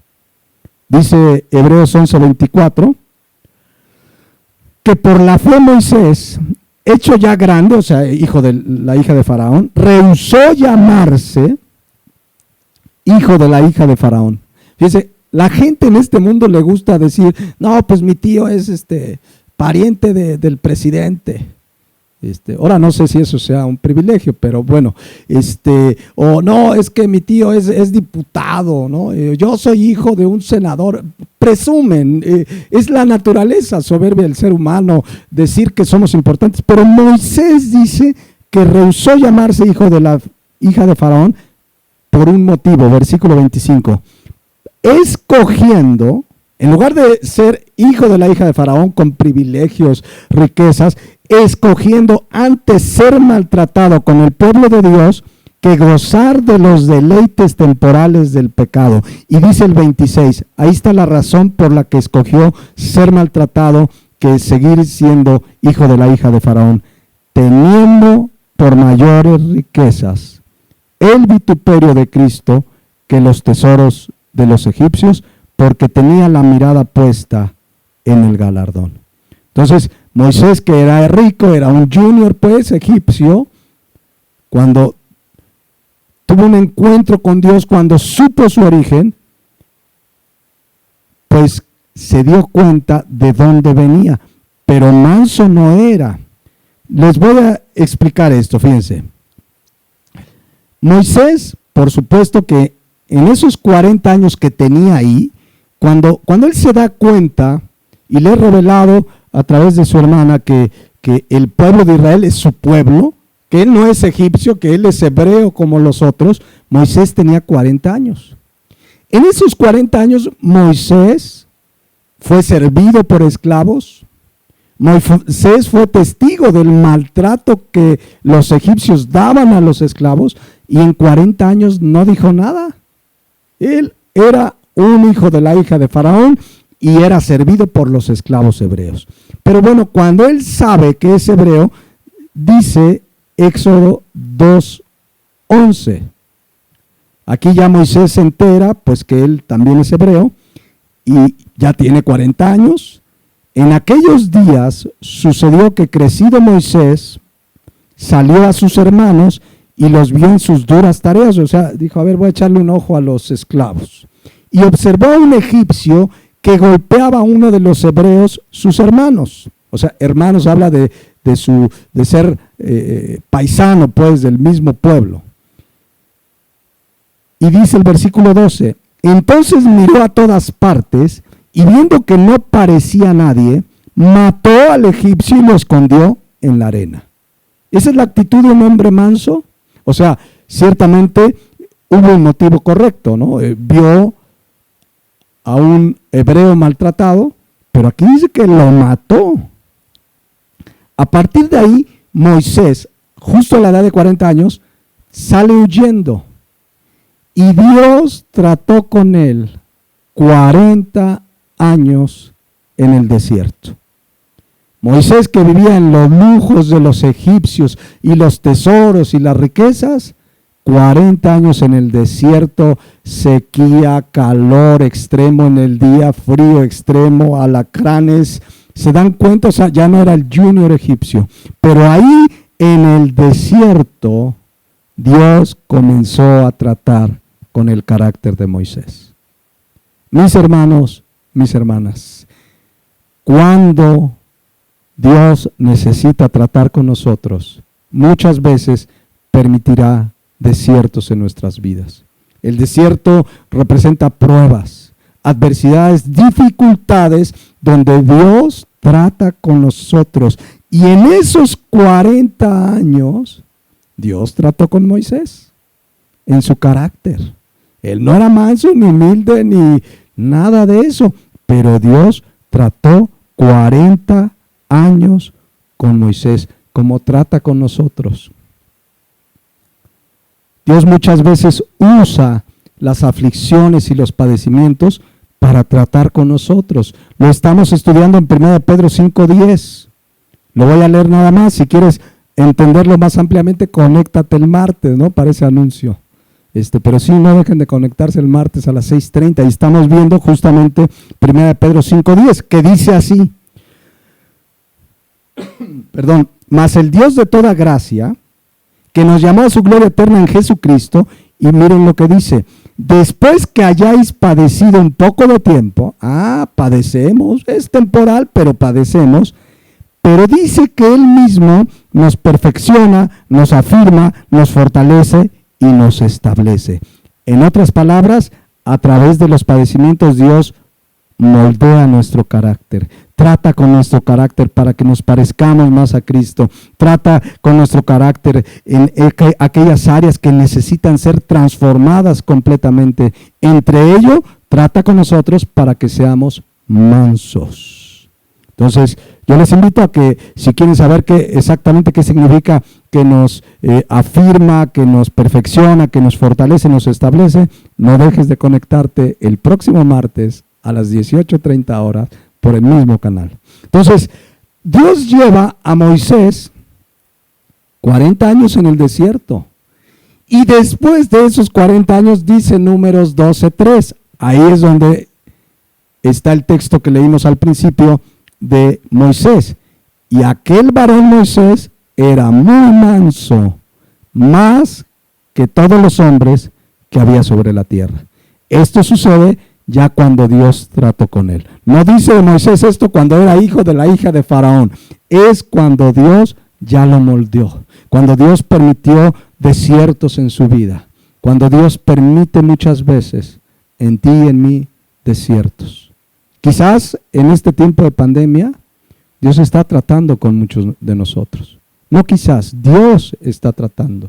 Dice Hebreos 11:24, que por la fe Moisés, hecho ya grande, o sea, hijo de la hija de Faraón, rehusó llamarse hijo de la hija de Faraón. Fíjense, la gente en este mundo le gusta decir, no, pues mi tío es pariente del presidente. Ahora no sé si eso sea un privilegio, pero bueno, o no, es que mi tío es diputado, ¿no? Yo soy hijo de un senador. Presumen, es la naturaleza soberbia del ser humano decir que somos importantes, pero Moisés dice que rehusó llamarse hijo de la hija de Faraón por un motivo, versículo 25, escogiendo, en lugar de ser hijo de la hija de Faraón con privilegios, riquezas, escogiendo antes ser maltratado con el pueblo de Dios que gozar de los deleites temporales del pecado. Y dice el 26, ahí está la razón por la que escogió ser maltratado que seguir siendo hijo de la hija de Faraón, teniendo por mayores riquezas el vituperio de Cristo que los tesoros de los egipcios, porque tenía la mirada puesta en el galardón. Entonces, Moisés, que era rico, era un junior pues egipcio, cuando tuvo un encuentro con Dios, cuando supo su origen, pues se dio cuenta de dónde venía, pero manso no era. Les voy a explicar esto, fíjense. Moisés, por supuesto que en esos 40 años que tenía ahí, cuando él se da cuenta y le he revelado a través de su hermana que el pueblo de Israel es su pueblo, que él no es egipcio, que él es hebreo como los otros, Moisés tenía 40 años. En esos 40 años Moisés fue servido por esclavos, Moisés fue testigo del maltrato que los egipcios daban a los esclavos y en 40 años no dijo nada. Él era un hijo de la hija de Faraón y era servido por los esclavos hebreos. Pero bueno, cuando él sabe que es hebreo, dice Éxodo 2:11. Aquí ya Moisés se entera, pues que él también es hebreo y ya tiene 40 años. En aquellos días sucedió que crecido Moisés salió a sus hermanos y los vio en sus duras tareas. O sea, dijo, a ver, voy a echarle un ojo a los esclavos. Y observó a un egipcio que golpeaba a uno de los hebreos, sus hermanos. O sea, hermanos habla de ser paisano, pues, del mismo pueblo. Y dice el versículo 12, entonces miró a todas partes y viendo que no parecía nadie, mató al egipcio y lo escondió en la arena. ¿Esa es la actitud de un hombre manso? O sea, ciertamente hubo un motivo correcto, ¿no? Vio a un hebreo maltratado, pero aquí dice que lo mató. A partir de ahí, Moisés, justo a la edad de 40 años, sale huyendo. Y Dios trató con él 40 años en el desierto. Moisés, que vivía en los lujos de los egipcios y los tesoros y las riquezas, 40 años en el desierto, sequía, calor extremo en el día, frío extremo, alacranes. ¿Se dan cuenta? O sea, ya no era el junior egipcio. Pero ahí en el desierto, Dios comenzó a tratar con el carácter de Moisés. Mis hermanos, mis hermanas, cuando Dios necesita tratar con nosotros, muchas veces permitirá desiertos en nuestras vidas. El desierto representa pruebas, adversidades, dificultades, donde Dios trata con nosotros. Y en esos 40 años, Dios trató con Moisés, en su carácter. Él no era manso, ni humilde, ni nada de eso, pero Dios trató 40 años con Moisés, como trata con nosotros. Dios muchas veces usa las aflicciones y los padecimientos para tratar con nosotros. Lo estamos estudiando en 1 Pedro 5:10. Lo voy a leer nada más. Si quieres entenderlo más ampliamente, conéctate el martes, ¿no? Para ese anuncio. Pero sí, no dejen de conectarse el martes a las 6:30. Y estamos viendo justamente 1 Pedro 5:10, que dice así. Perdón. Mas el Dios de toda gracia, que nos llamó a su gloria eterna en Jesucristo, y miren lo que dice, después que hayáis padecido un poco de tiempo, padecemos, es temporal, pero padecemos, pero dice que Él mismo nos perfecciona, nos afirma, nos fortalece y nos establece. En otras palabras, a través de los padecimientos Dios moldea nuestro carácter, trata con nuestro carácter para que nos parezcamos más a Cristo, trata con nuestro carácter en aquellas áreas que necesitan ser transformadas completamente. Entre ello, trata con nosotros para que seamos mansos. Entonces, yo les invito a que si quieren saber exactamente qué significa que nos afirma, que nos perfecciona, que nos fortalece, nos establece. No dejes de conectarte el próximo martes a las 18:30 horas por el mismo canal. Entonces, Dios lleva a Moisés 40 años en el desierto. Y después de esos 40 años, dice Números 12:3. Ahí es donde está el texto que leímos al principio de Moisés. Y aquel varón Moisés era muy manso, más que todos los hombres que había sobre la tierra. Esto sucede ya cuando Dios trató con él. No dice de Moisés esto cuando era hijo de la hija de Faraón. Es cuando Dios ya lo moldeó. Cuando Dios permitió desiertos en su vida. Cuando Dios permite muchas veces en ti y en mí desiertos. Quizás en este tiempo de pandemia Dios está tratando con muchos de nosotros. No quizás, Dios está tratando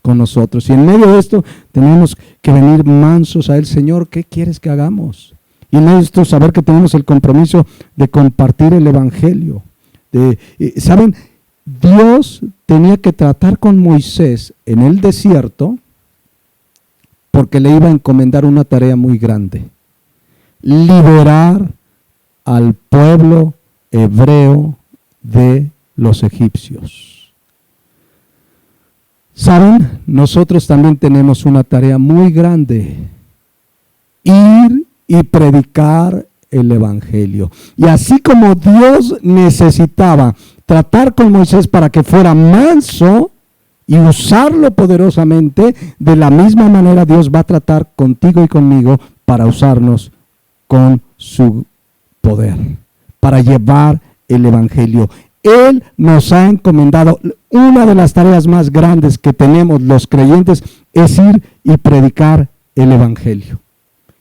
con nosotros. Y en medio de esto tenemos que venir mansos a Él. Señor, ¿qué quieres que hagamos? Y en esto saber que tenemos el compromiso de compartir el Evangelio. ¿Saben? Dios tenía que tratar con Moisés en el desierto porque le iba a encomendar una tarea muy grande. Liberar al pueblo hebreo de los egipcios. ¿Saben? Nosotros también tenemos una tarea muy grande. Ir y predicar el Evangelio. Y así como Dios necesitaba tratar con Moisés para que fuera manso y usarlo poderosamente, de la misma manera Dios va a tratar contigo y conmigo para usarnos con su poder, para llevar el Evangelio. Él nos ha encomendado, una de las tareas más grandes que tenemos los creyentes es ir y predicar el Evangelio.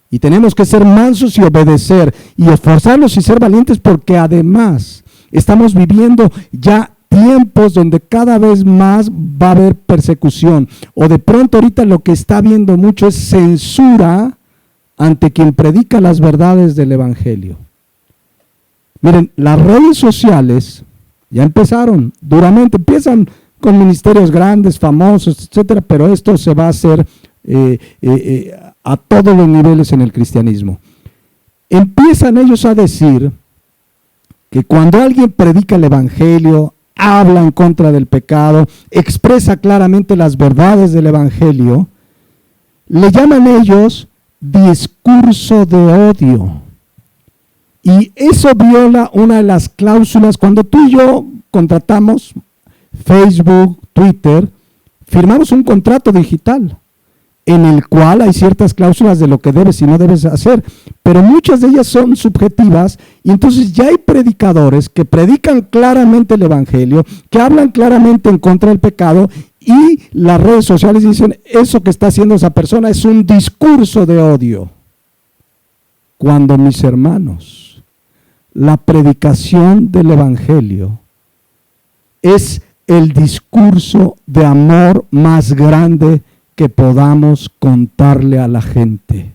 Y tenemos que ser mansos y obedecer y esforzarnos y ser valientes, porque además estamos viviendo ya tiempos donde cada vez más va a haber persecución. O de pronto ahorita lo que está habiendo mucho es censura ante quien predica las verdades del Evangelio. Miren, las redes sociales ya empezaron duramente, empiezan con ministerios grandes, famosos, etcétera, pero esto se va a hacer a todos los niveles en el cristianismo. Empiezan ellos a decir que cuando alguien predica el Evangelio, habla en contra del pecado, expresa claramente las verdades del Evangelio, le llaman ellos discurso de odio. Y eso viola una de las cláusulas. Cuando tú y yo contratamos Facebook, Twitter, firmamos un contrato digital en el cual hay ciertas cláusulas de lo que debes y no debes hacer, pero muchas de ellas son subjetivas, y entonces ya hay predicadores que predican claramente el Evangelio, que hablan claramente en contra del pecado, y las redes sociales dicen, eso que está haciendo esa persona es un discurso de odio. Cuando, mis hermanos, la predicación del Evangelio es el discurso de amor más grande que podamos contarle a la gente.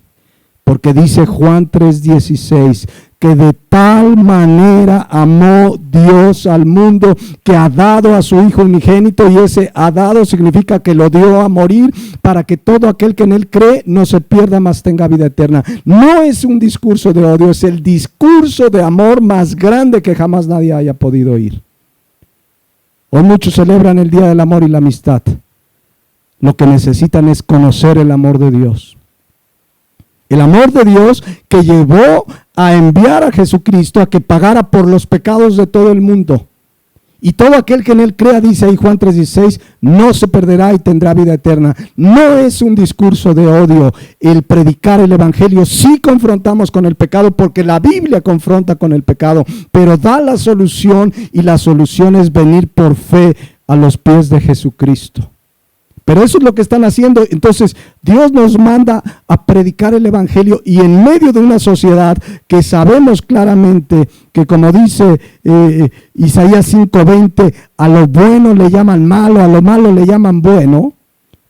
Porque dice Juan 3:16, que de tal manera amó Dios al mundo que ha dado a su Hijo unigénito, y ese ha dado significa que lo dio a morir para que todo aquel que en Él cree no se pierda, mas tenga vida eterna. No es un discurso de odio, es el discurso de amor más grande que jamás nadie haya podido oír. Hoy muchos celebran el Día del Amor y la Amistad. Lo que necesitan es conocer el amor de Dios. El amor de Dios que llevó a enviar a Jesucristo a que pagara por los pecados de todo el mundo. Y todo aquel que en Él crea, dice ahí Juan 3:16, no se perderá y tendrá vida eterna. No es un discurso de odio el predicar el Evangelio. Sí confrontamos con el pecado, porque la Biblia confronta con el pecado, pero da la solución, y la solución es venir por fe a los pies de Jesucristo. Pero eso es lo que están haciendo. Entonces Dios nos manda a predicar el Evangelio, y en medio de una sociedad que sabemos claramente que, como dice Isaías 5:20, a lo bueno le llaman malo, a lo malo le llaman bueno.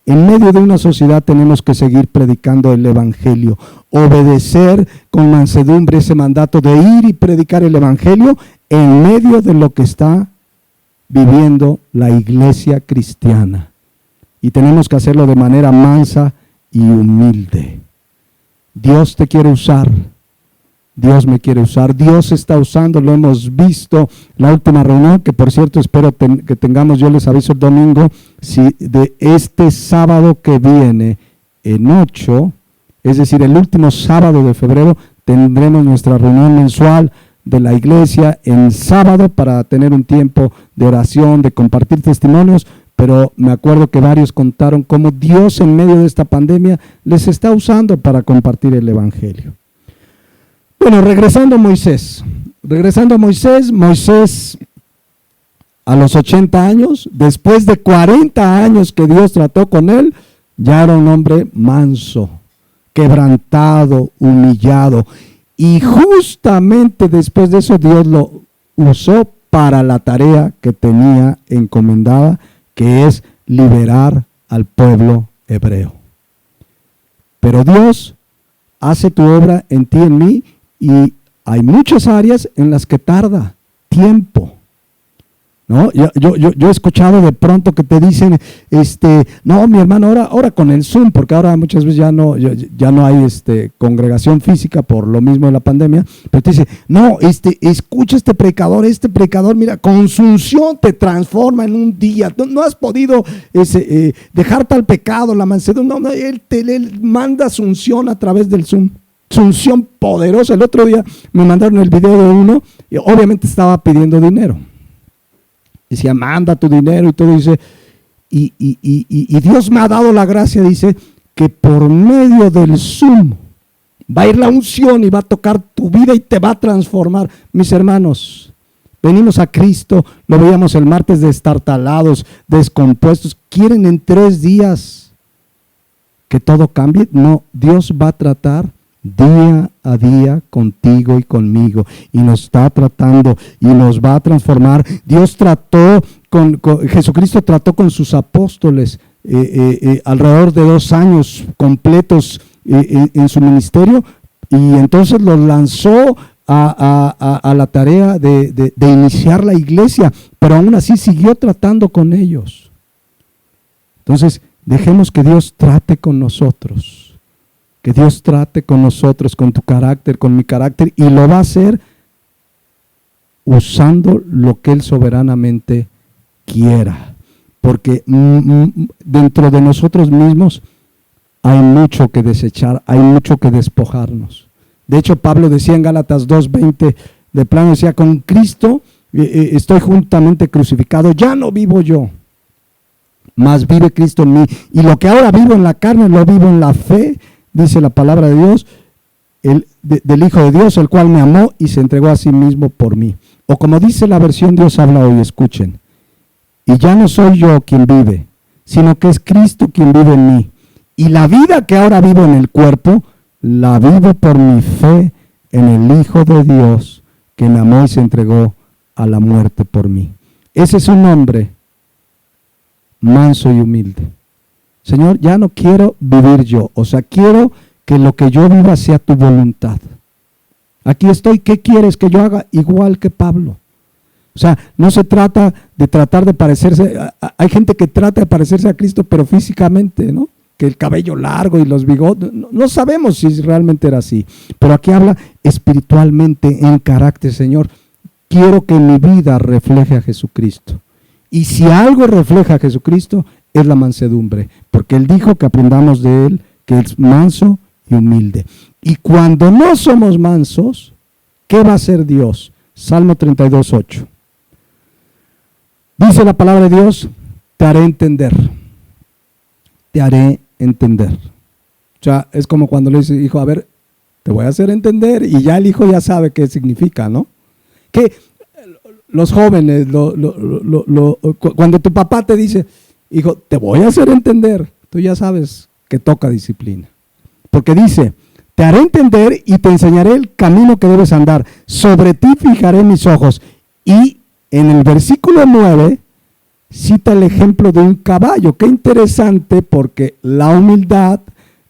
En medio de una sociedad tenemos que seguir predicando el Evangelio, obedecer con mansedumbre ese mandato de ir y predicar el Evangelio en medio de lo que está viviendo la iglesia cristiana. Y tenemos que hacerlo de manera mansa y humilde. Dios te quiere usar. Dios me quiere usar, Dios está usando, lo hemos visto, la última reunión, que por cierto espero que tengamos, yo les aviso el domingo, si de este sábado que viene, en 8, es decir, el último sábado de febrero, tendremos nuestra reunión mensual de la iglesia en sábado para tener un tiempo de oración, de compartir testimonios, pero me acuerdo que varios contaron cómo Dios en medio de esta pandemia les está usando para compartir el evangelio. Bueno, regresando a Moisés, Moisés a los 80 años, después de 40 años que Dios trató con él, ya era un hombre manso, quebrantado, humillado, y justamente después de eso Dios lo usó para la tarea que tenía encomendada, que es liberar al pueblo hebreo. Pero Dios hace tu obra en ti, en mí, y hay muchas áreas en las que tarda tiempo, ¿no? Yo he escuchado de pronto que te dicen, no, mi hermano, ahora con el Zoom, porque ahora muchas veces ya no hay congregación física por lo mismo de la pandemia, pero te dice, no, escucha este predicador, mira, con su unción te transforma en un día, no has podido dejar tal pecado, la mansedumbre, no, él manda su unción a través del Zoom. Su unción poderosa. El otro día me mandaron el video de uno y obviamente estaba pidiendo dinero. Decía, manda tu dinero y todo. Dice, y Dios me ha dado la gracia, dice, que por medio del Zoom va a ir la unción y va a tocar tu vida y te va a transformar. Mis hermanos, venimos a Cristo, lo veíamos el martes, destartalados, descompuestos. ¿Quieren en 3 días que todo cambie? No, Dios va a tratar día a día contigo y conmigo, y nos está tratando y nos va a transformar. Dios trató Jesucristo trató con sus apóstoles alrededor de 2 años completos en su ministerio, y entonces los lanzó a la tarea de iniciar la iglesia, pero aún así siguió tratando con ellos. Entonces, dejemos que Dios trate con nosotros. Que Dios trate con nosotros, con tu carácter, con mi carácter, y lo va a hacer usando lo que Él soberanamente quiera. Porque dentro de nosotros mismos hay mucho que desechar, hay mucho que despojarnos. De hecho, Pablo decía en Gálatas 2:20, de plano decía, con Cristo estoy juntamente crucificado, ya no vivo yo, mas vive Cristo en mí. Y lo que ahora vivo en la carne, lo vivo en la fe, dice la palabra de Dios, del Hijo de Dios, el cual me amó y se entregó a sí mismo por mí. O como dice la versión Dios habla hoy, escuchen. Y ya no soy yo quien vive, sino que es Cristo quien vive en mí. Y la vida que ahora vivo en el cuerpo, la vivo por mi fe en el Hijo de Dios, que me amó y se entregó a la muerte por mí. Ese es un hombre manso y humilde. Señor, ya no quiero vivir yo, o sea, quiero que lo que yo viva sea tu voluntad. Aquí estoy, ¿qué quieres que yo haga? Igual que Pablo. O sea, no se trata de tratar de parecerse, hay gente que trata de parecerse a Cristo, pero físicamente, ¿no? Que el cabello largo y los bigotes, no sabemos si realmente era así, pero aquí habla espiritualmente, en carácter. Señor, quiero que mi vida refleje a Jesucristo. Y si algo refleja a Jesucristo, es la mansedumbre, porque Él dijo que aprendamos de Él, que es manso y humilde. Y cuando no somos mansos, ¿qué va a hacer Dios? Salmo 32:8. Dice la palabra de Dios, te haré entender. Te haré entender. O sea, es como cuando le dice, hijo, a ver, te voy a hacer entender, y ya el hijo ya sabe qué significa, ¿no? Que los jóvenes, cuando tu papá te dice, hijo, te voy a hacer entender, tú ya sabes que toca disciplina. Porque dice, te haré entender y te enseñaré el camino que debes andar. Sobre ti fijaré mis ojos. Y en el versículo 9 cita el ejemplo de un caballo. Qué interesante, porque la humildad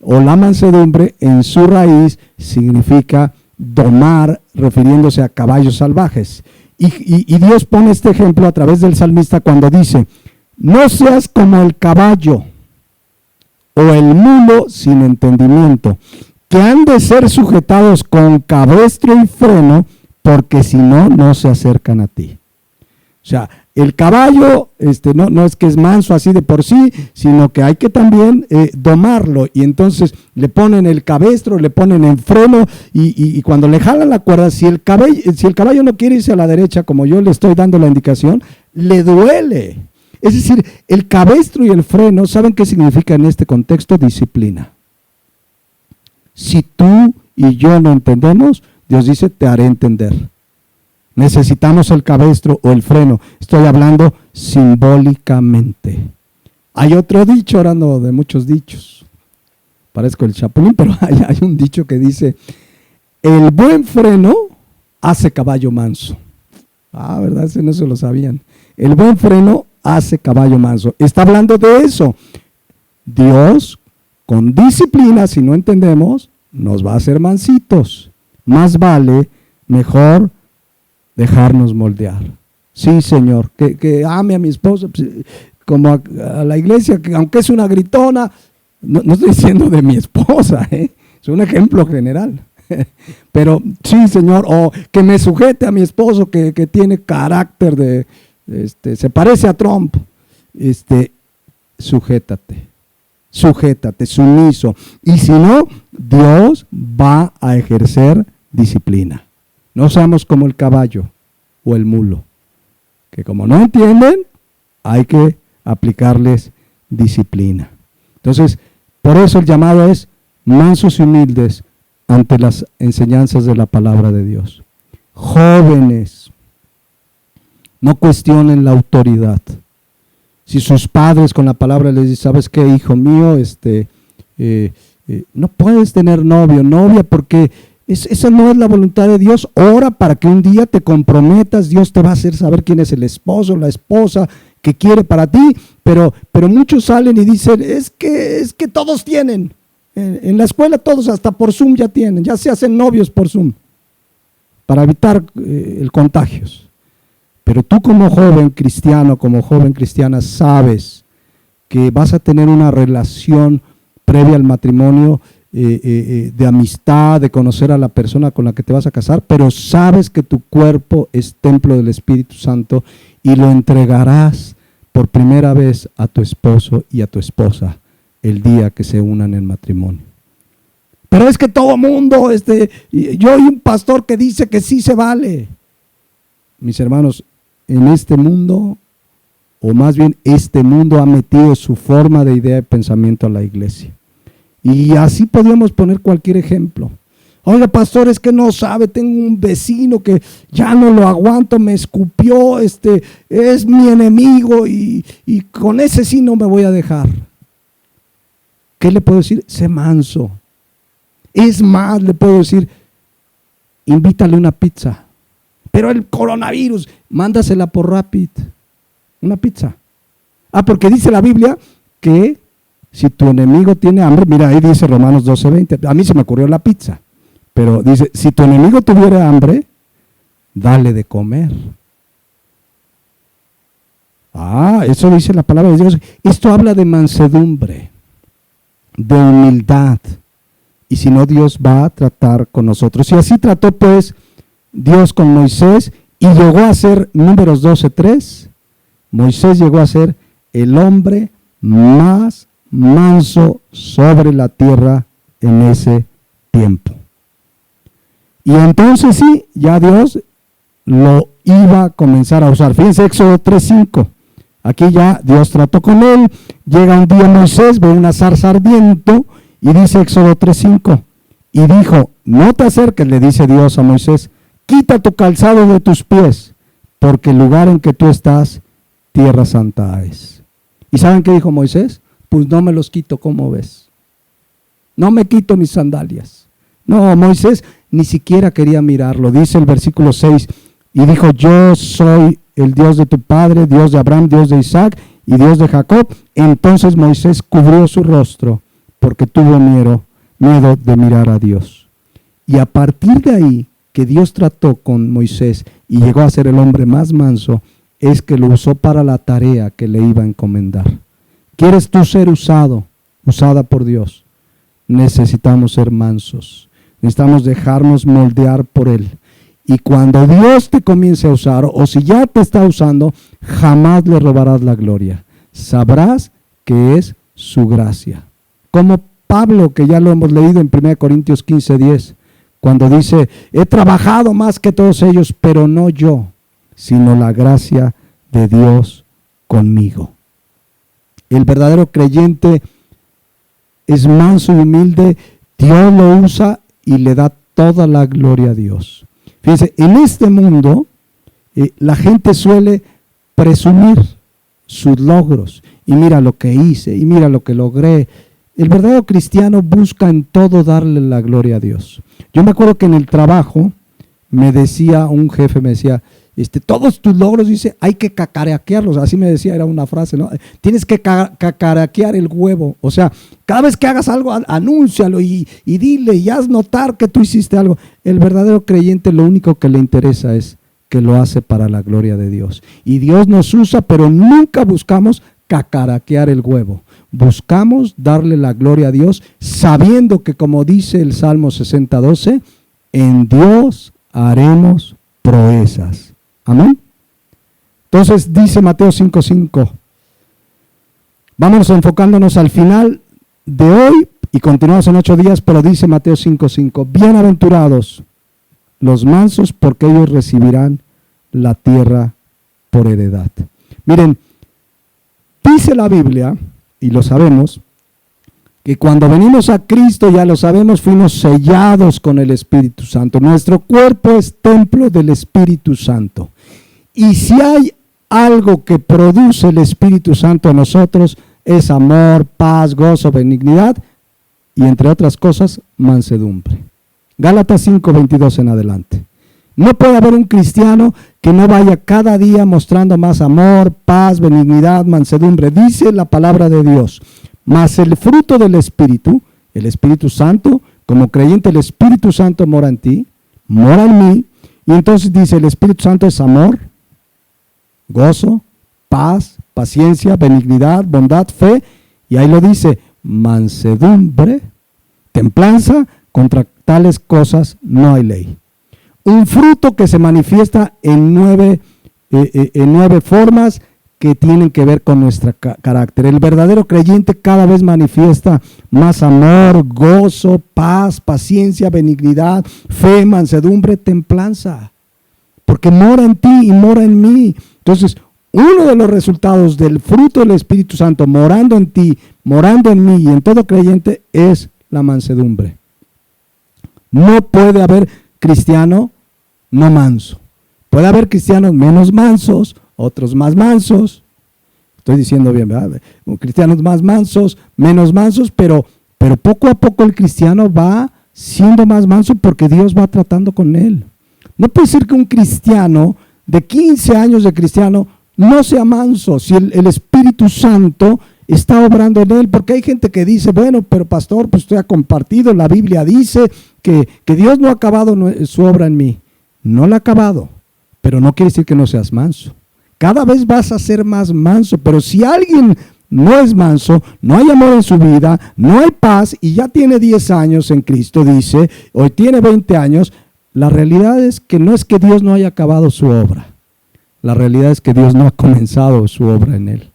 o la mansedumbre en su raíz significa domar, refiriéndose a caballos salvajes. Y Dios pone este ejemplo a través del salmista cuando dice, no seas como el caballo o el mulo sin entendimiento, que han de ser sujetados con cabestro y freno, porque si no, no se acercan a ti. O sea, el caballo no es que es manso así de por sí, sino que hay que también domarlo, y entonces le ponen el cabestro, le ponen el freno, y cuando le jalan la cuerda, si el caballo no quiere irse a la derecha, como yo le estoy dando la indicación, le duele. Es decir, el cabestro y el freno, ¿saben qué significa en este contexto? Disciplina. Si tú y yo no entendemos, Dios dice, te haré entender. Necesitamos el cabestro o el freno. Estoy hablando simbólicamente. Hay otro dicho, hablando de muchos dichos. Parezco el Chapulín, pero hay un dicho que dice, el buen freno hace caballo manso. ¿Verdad? Ese no se lo sabían. El buen freno hace caballo manso. Está hablando de eso. Dios, con disciplina, si no entendemos, nos va a hacer mansitos. Más vale, mejor dejarnos moldear. Sí, Señor, que ame a mi esposa, como a la iglesia, que aunque es una gritona, no estoy diciendo de mi esposa, es un ejemplo general. Pero sí, Señor, o que me sujete a mi esposo que tiene carácter de, se parece a Trump, sujétate, sumiso. Y si no, Dios va a ejercer disciplina. No seamos como el caballo o el mulo, que como no entienden, hay que aplicarles disciplina. Entonces, por eso el llamado es mansos y humildes ante las enseñanzas de la palabra de Dios. Jóvenes, no cuestionen la autoridad. Si sus padres con la palabra les dicen, ¿sabes qué, hijo mío? No puedes tener novio, novia, porque esa no es la voluntad de Dios. Ora para que un día te comprometas. Dios te va a hacer saber quién es el esposo, la esposa que quiere para ti. Pero muchos salen y dicen, es que todos tienen. En la escuela todos hasta por Zoom ya tienen, ya se hacen novios por Zoom para evitar el contagios. Pero tú como joven cristiano, como joven cristiana, sabes que vas a tener una relación previa al matrimonio, de amistad, de conocer a la persona con la que te vas a casar, pero sabes que tu cuerpo es templo del Espíritu Santo y lo entregarás por primera vez a tu esposo y a tu esposa el día que se unan en matrimonio. Pero es que todo mundo, yo oí un pastor que dice que sí se vale. Mis hermanos, en este mundo, o más bien este mundo ha metido su forma de idea y pensamiento a la iglesia. Y así podríamos poner cualquier ejemplo. Oiga, pastor, es que no sabe, tengo un vecino que ya no lo aguanto, me escupió, es mi enemigo y con ese sí no me voy a dejar. ¿Qué le puedo decir? Sé manso. Es más, le puedo decir, invítale una pizza. Pero el coronavirus, mándasela por Rapid, una pizza. Porque dice la Biblia que si tu enemigo tiene hambre, mira, ahí dice Romanos 12:20, a mí se me ocurrió la pizza, pero dice, si tu enemigo tuviera hambre, dale de comer. Eso dice la palabra de Dios. Esto habla de mansedumbre, de humildad, y si no, Dios va a tratar con nosotros. Y así trató pues Dios con Moisés, y llegó a ser, Números 12:3, Moisés llegó a ser el hombre más manso sobre la tierra en ese tiempo. Y entonces sí, ya Dios lo iba a comenzar a usar. Fíjense, Éxodo 3:5. Aquí ya Dios trató con él. Llega un día Moisés, ve una zarza ardiendo, y dice Éxodo 3:5, y dijo, no te acerques, le dice Dios a Moisés, quita tu calzado de tus pies, porque el lugar en que tú estás, tierra santa es. ¿Y saben qué dijo Moisés? Pues no me los quito, ¿cómo ves? No me quito mis sandalias. No, Moisés ni siquiera quería mirarlo. Dice el versículo 6, y dijo, yo soy el Dios de tu padre, Dios de Abraham, Dios de Isaac y Dios de Jacob. Entonces Moisés cubrió su rostro porque tuvo miedo de mirar a Dios. Y a partir de ahí, que Dios trató con Moisés y llegó a ser el hombre más manso, es que lo usó para la tarea que le iba a encomendar. ¿Quieres tú ser usada por Dios? Necesitamos ser mansos, necesitamos dejarnos moldear por Él. Y cuando Dios te comience a usar, o si ya te está usando, jamás le robarás la gloria. Sabrás que es su gracia. Como Pablo, que ya lo hemos leído en 1 Corintios 15:10, cuando dice, he trabajado más que todos ellos, pero no yo, sino la gracia de Dios conmigo. El verdadero creyente es manso y humilde, Dios lo usa y le da toda la gloria a Dios. Fíjense, en este mundo la gente suele presumir sus logros, y mira lo que hice, y mira lo que logré. El verdadero cristiano busca en todo darle la gloria a Dios. Yo me acuerdo que en el trabajo me decía un jefe, me decía, todos tus logros, dice, hay que cacarequearlos, así me decía, era una frase, ¿no? Tienes que cacarequear el huevo, o sea, cada vez que hagas algo, anúncialo y dile y haz notar que tú hiciste algo. El verdadero creyente lo único que le interesa es que lo hace para la gloria de Dios. Y Dios nos usa, pero nunca buscamos cacaraquear el huevo. Buscamos darle la gloria a Dios, sabiendo que, como dice el Salmo 60:12, en Dios haremos proezas. Amén. Entonces dice Mateo 5:5. Vámonos enfocándonos al final de hoy y continuamos en 8 días, pero dice Mateo 5:5. Bienaventurados los mansos, porque ellos recibirán la tierra por heredad. Miren, dice la Biblia, y lo sabemos, que cuando venimos a Cristo, ya lo sabemos, fuimos sellados con el Espíritu Santo. Nuestro cuerpo es templo del Espíritu Santo. Y si hay algo que produce el Espíritu Santo en nosotros, es amor, paz, gozo, benignidad y, entre otras cosas, mansedumbre. Gálatas 5:22 en adelante. No puede haber un cristiano que no vaya cada día mostrando más amor, paz, benignidad, mansedumbre. Dice la palabra de Dios, mas el fruto del Espíritu, el Espíritu Santo, como creyente el Espíritu Santo mora en ti, mora en mí, y entonces dice, el Espíritu Santo es amor, gozo, paz, paciencia, benignidad, bondad, fe, y ahí lo dice, mansedumbre, templanza, contra tales cosas no hay ley. Un fruto que se manifiesta en nueve formas que tienen que ver con nuestro carácter. El verdadero creyente cada vez manifiesta más amor, gozo, paz, paciencia, benignidad, fe, mansedumbre, templanza, porque mora en ti y mora en mí. Entonces, uno de los resultados del fruto del Espíritu Santo morando en ti, morando en mí y en todo creyente es la mansedumbre. No puede haber cristiano no manso. Puede haber cristianos menos mansos, otros más mansos. Estoy diciendo bien, ¿verdad? Cristianos más mansos, menos mansos, pero poco a poco el cristiano va siendo más manso porque Dios va tratando con él. No puede ser que un cristiano de 15 años de cristiano no sea manso si el Espíritu Santo está obrando en él, porque hay gente que dice, bueno, pero pastor, pues usted ha compartido, la Biblia dice que Dios no ha acabado su obra en mí. No la ha acabado, pero no quiere decir que no seas manso. Cada vez vas a ser más manso, pero si alguien no es manso, no hay amor en su vida, no hay paz y ya tiene 10 años en Cristo, dice, hoy tiene 20 años, la realidad es que no es que Dios no haya acabado su obra, la realidad es que Dios no ha comenzado su obra en él.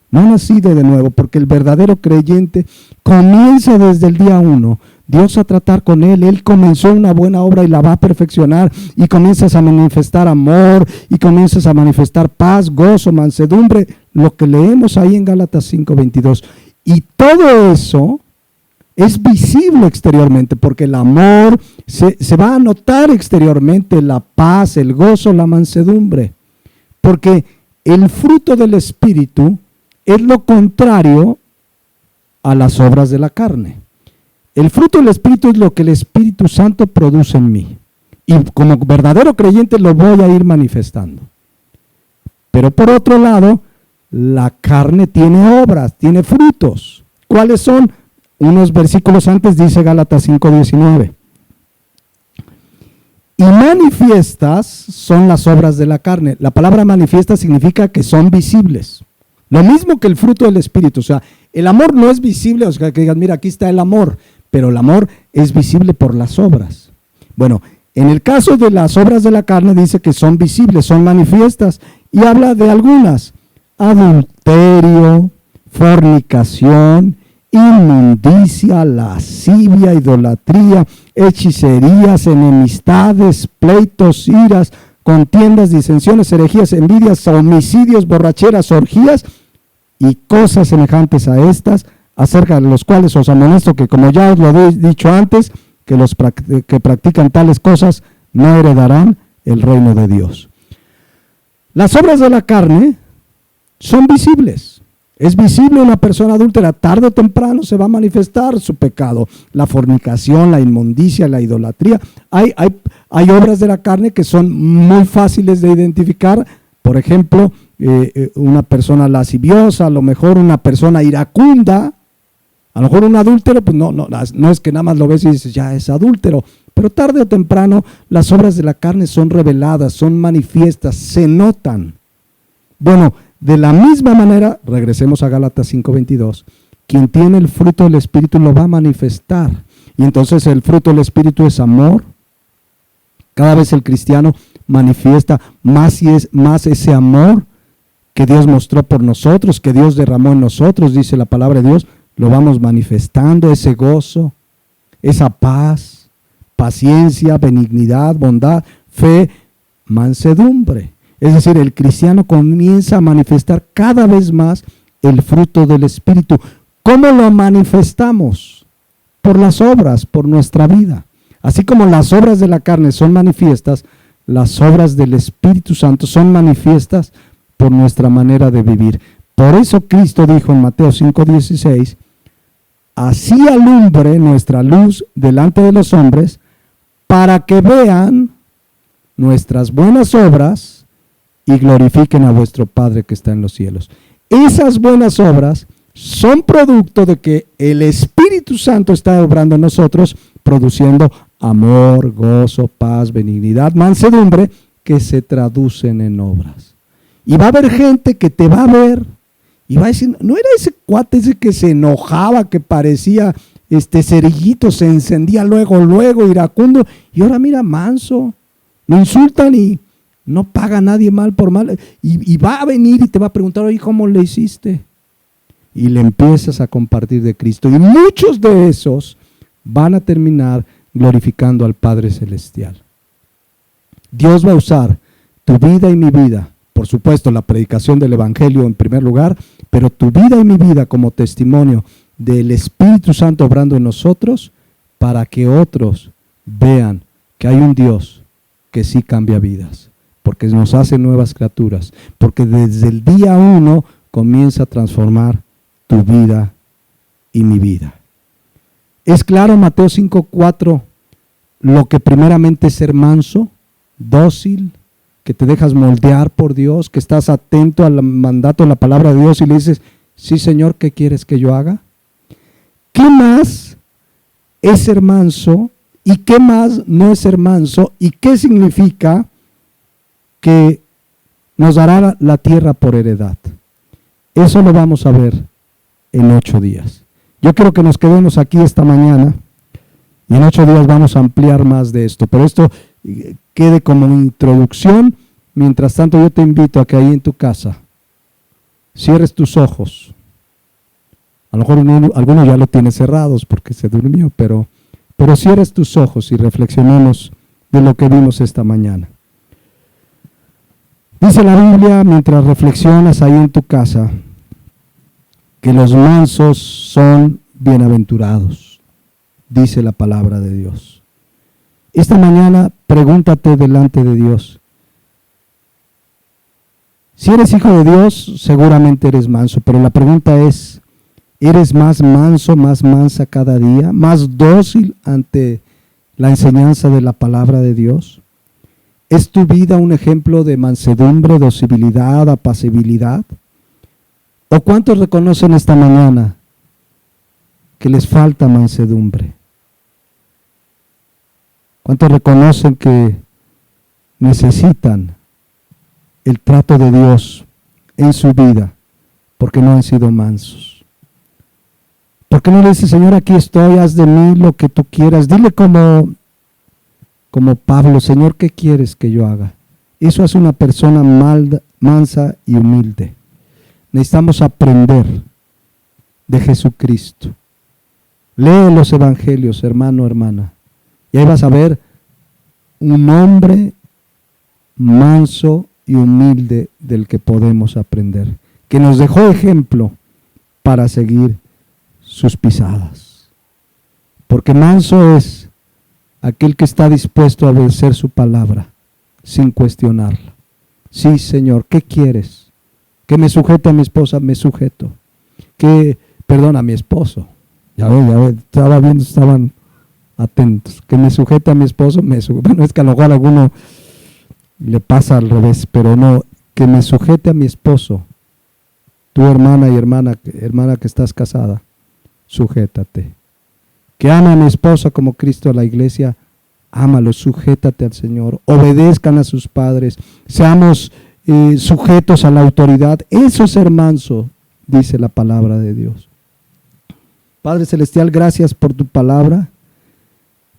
No ha nacido de nuevo, porque el verdadero creyente comienza desde el día 1. Dios a tratar con él, él comenzó una buena obra y la va a perfeccionar, y comienzas a manifestar amor, y comienzas a manifestar paz, gozo, mansedumbre, lo que leemos ahí en Gálatas 5:22. Y todo eso es visible exteriormente, porque el amor se va a notar exteriormente, la paz, el gozo, la mansedumbre, porque el fruto del Espíritu es lo contrario a las obras de la carne. El fruto del Espíritu es lo que el Espíritu Santo produce en mí. Y como verdadero creyente lo voy a ir manifestando. Pero por otro lado, la carne tiene obras, tiene frutos. ¿Cuáles son? Unos versículos antes dice Gálatas 5:19. Y manifiestas son las obras de la carne. La palabra manifiesta significa que son visibles. Lo mismo que el fruto del Espíritu. O sea, el amor no es visible, o sea, que digan, mira, aquí está el amor, pero el amor es visible por las obras. Bueno, en el caso de las obras de la carne dice que son visibles, son manifiestas, y habla de algunas: adulterio, fornicación, inmundicia, lascivia, idolatría, hechicerías, enemistades, pleitos, iras, contiendas, disensiones, herejías, envidias, homicidios, borracheras, orgías y cosas semejantes a estas, acerca de los cuales os amonesto que, como ya os lo he dicho antes, que los que practican tales cosas no heredarán el reino de Dios. Las obras de la carne son visibles. Es visible una persona adúltera, tarde o temprano se va a manifestar su pecado. La fornicación, la inmundicia, la idolatría. Hay obras de la carne que son muy fáciles de identificar. Por ejemplo, una persona lasciviosa, a lo mejor una persona iracunda, a lo mejor un adúltero, pues no es que nada más lo ves y dices, ya es adúltero. Pero tarde o temprano las obras de la carne son reveladas, son manifiestas, se notan. Bueno, de la misma manera, regresemos a Gálatas 5:22, quien tiene el fruto del Espíritu lo va a manifestar. Y entonces el fruto del Espíritu es amor. Cada vez el cristiano manifiesta más ese amor que Dios mostró por nosotros, que Dios derramó en nosotros, dice la palabra de Dios, lo vamos manifestando, ese gozo, esa paz, paciencia, benignidad, bondad, fe, mansedumbre. Es decir, el cristiano comienza a manifestar cada vez más el fruto del Espíritu. ¿Cómo lo manifestamos? Por las obras, por nuestra vida. Así como las obras de la carne son manifiestas, las obras del Espíritu Santo son manifiestas por nuestra manera de vivir. Por eso Cristo dijo en Mateo 5:16, así alumbre nuestra luz delante de los hombres, para que vean nuestras buenas obras y glorifiquen a vuestro Padre que está en los cielos. Esas buenas obras son producto de que el Espíritu Santo está obrando en nosotros, produciendo amor, gozo, paz, benignidad, mansedumbre, que se traducen en obras. Y va a haber gente que te va a ver y va a decir, no era ese cuate ese que se enojaba, que parecía cerillito, se encendía luego, iracundo, y ahora mira, manso, lo insultan y no paga a nadie mal por mal, y va a venir y te va a preguntar, oye, ¿cómo le hiciste? Y le empiezas a compartir de Cristo, y muchos de esos van a terminar glorificando al Padre Celestial. Dios va a usar tu vida y mi vida, por supuesto la predicación del Evangelio en primer lugar, pero tu vida y mi vida como testimonio del Espíritu Santo obrando en nosotros, para que otros vean que hay un Dios que sí cambia vidas, porque nos hace nuevas criaturas, porque desde el día 1 comienza a transformar tu vida y mi vida. Es claro, Mateo 5:4, lo que primeramente es ser manso, dócil, que te dejas moldear por Dios, que estás atento al mandato de la palabra de Dios y le dices, sí Señor, ¿qué quieres que yo haga? ¿Qué más es ser manso y qué más no es ser manso? ¿Y qué significa que nos dará la tierra por heredad? Eso lo vamos a ver en 8 días. Yo quiero que nos quedemos aquí esta mañana y en 8 días vamos a ampliar más de esto, pero esto quede como introducción. Mientras tanto, yo te invito a que ahí en tu casa cierres tus ojos. A lo mejor algunos ya lo tiene cerrados porque se durmió, pero cierres tus ojos y reflexionemos de lo que vimos esta mañana. Dice la Biblia, mientras reflexionas ahí en tu casa, que los mansos son bienaventurados, dice la palabra de Dios. Esta mañana pregúntate delante de Dios. Si eres hijo de Dios, seguramente eres manso, pero la pregunta es, ¿eres más manso, más mansa cada día, más dócil ante la enseñanza de la palabra de Dios? ¿Es tu vida un ejemplo de mansedumbre, docilidad, apacibilidad? ¿O cuántos reconocen esta mañana que les falta mansedumbre? ¿Cuántos reconocen que necesitan el trato de Dios en su vida porque no han sido mansos. ¿Por qué no le dice, Señor, aquí estoy, haz de mí lo que tú quieras? Dile como Pablo, Señor, ¿qué quieres que yo haga? Eso es una persona mansa y humilde. Necesitamos aprender de Jesucristo. Lee los evangelios, hermano, hermana, y ahí vas a ver un hombre manso y humilde del que podemos aprender, que nos dejó ejemplo para seguir sus pisadas. Porque manso es aquel que está dispuesto a obedecer su palabra sin cuestionarla. Sí, Señor, ¿qué quieres? Que me sujete a mi esposa, me sujeto. Que perdona a mi esposo. Ya ve, estaba viendo, estaban atentos. Que me sujete a mi esposo, me sujeto. Bueno, es que a lo mejor a alguno le pasa al revés, pero no, que me sujete a mi esposo. Tu hermana y hermana que estás casada, sujétate. Que ama a mi esposa como Cristo a la iglesia, ámalo, sujétate al Señor, obedezcan a sus padres, seamos sujetos a la autoridad. Eso es ser manso, dice la palabra de Dios. Padre Celestial, gracias por tu palabra,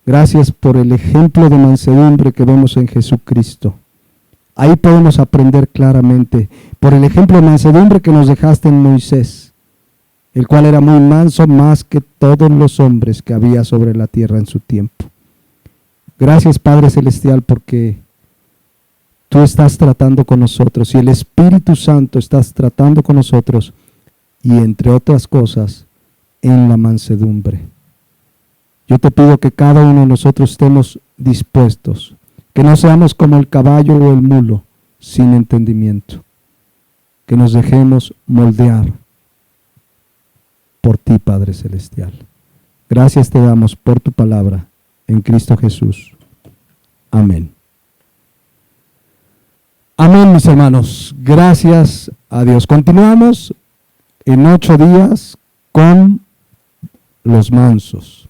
gracias por el ejemplo de mansedumbre que vemos en Jesucristo. Ahí podemos aprender claramente por el ejemplo de mansedumbre que nos dejaste en Moisés, el cual era muy manso más que todos los hombres que había sobre la tierra en su tiempo. Gracias, Padre Celestial, porque tú estás tratando con nosotros y el Espíritu Santo estás tratando con nosotros y entre otras cosas en la mansedumbre. Yo te pido que cada uno de nosotros estemos dispuestos, que no seamos como el caballo o el mulo sin entendimiento, que nos dejemos moldear por ti, Padre Celestial. Gracias te damos por tu palabra en Cristo Jesús. Amén. Amén, mis hermanos. Gracias a Dios. Continuamos en 8 días con los mansos.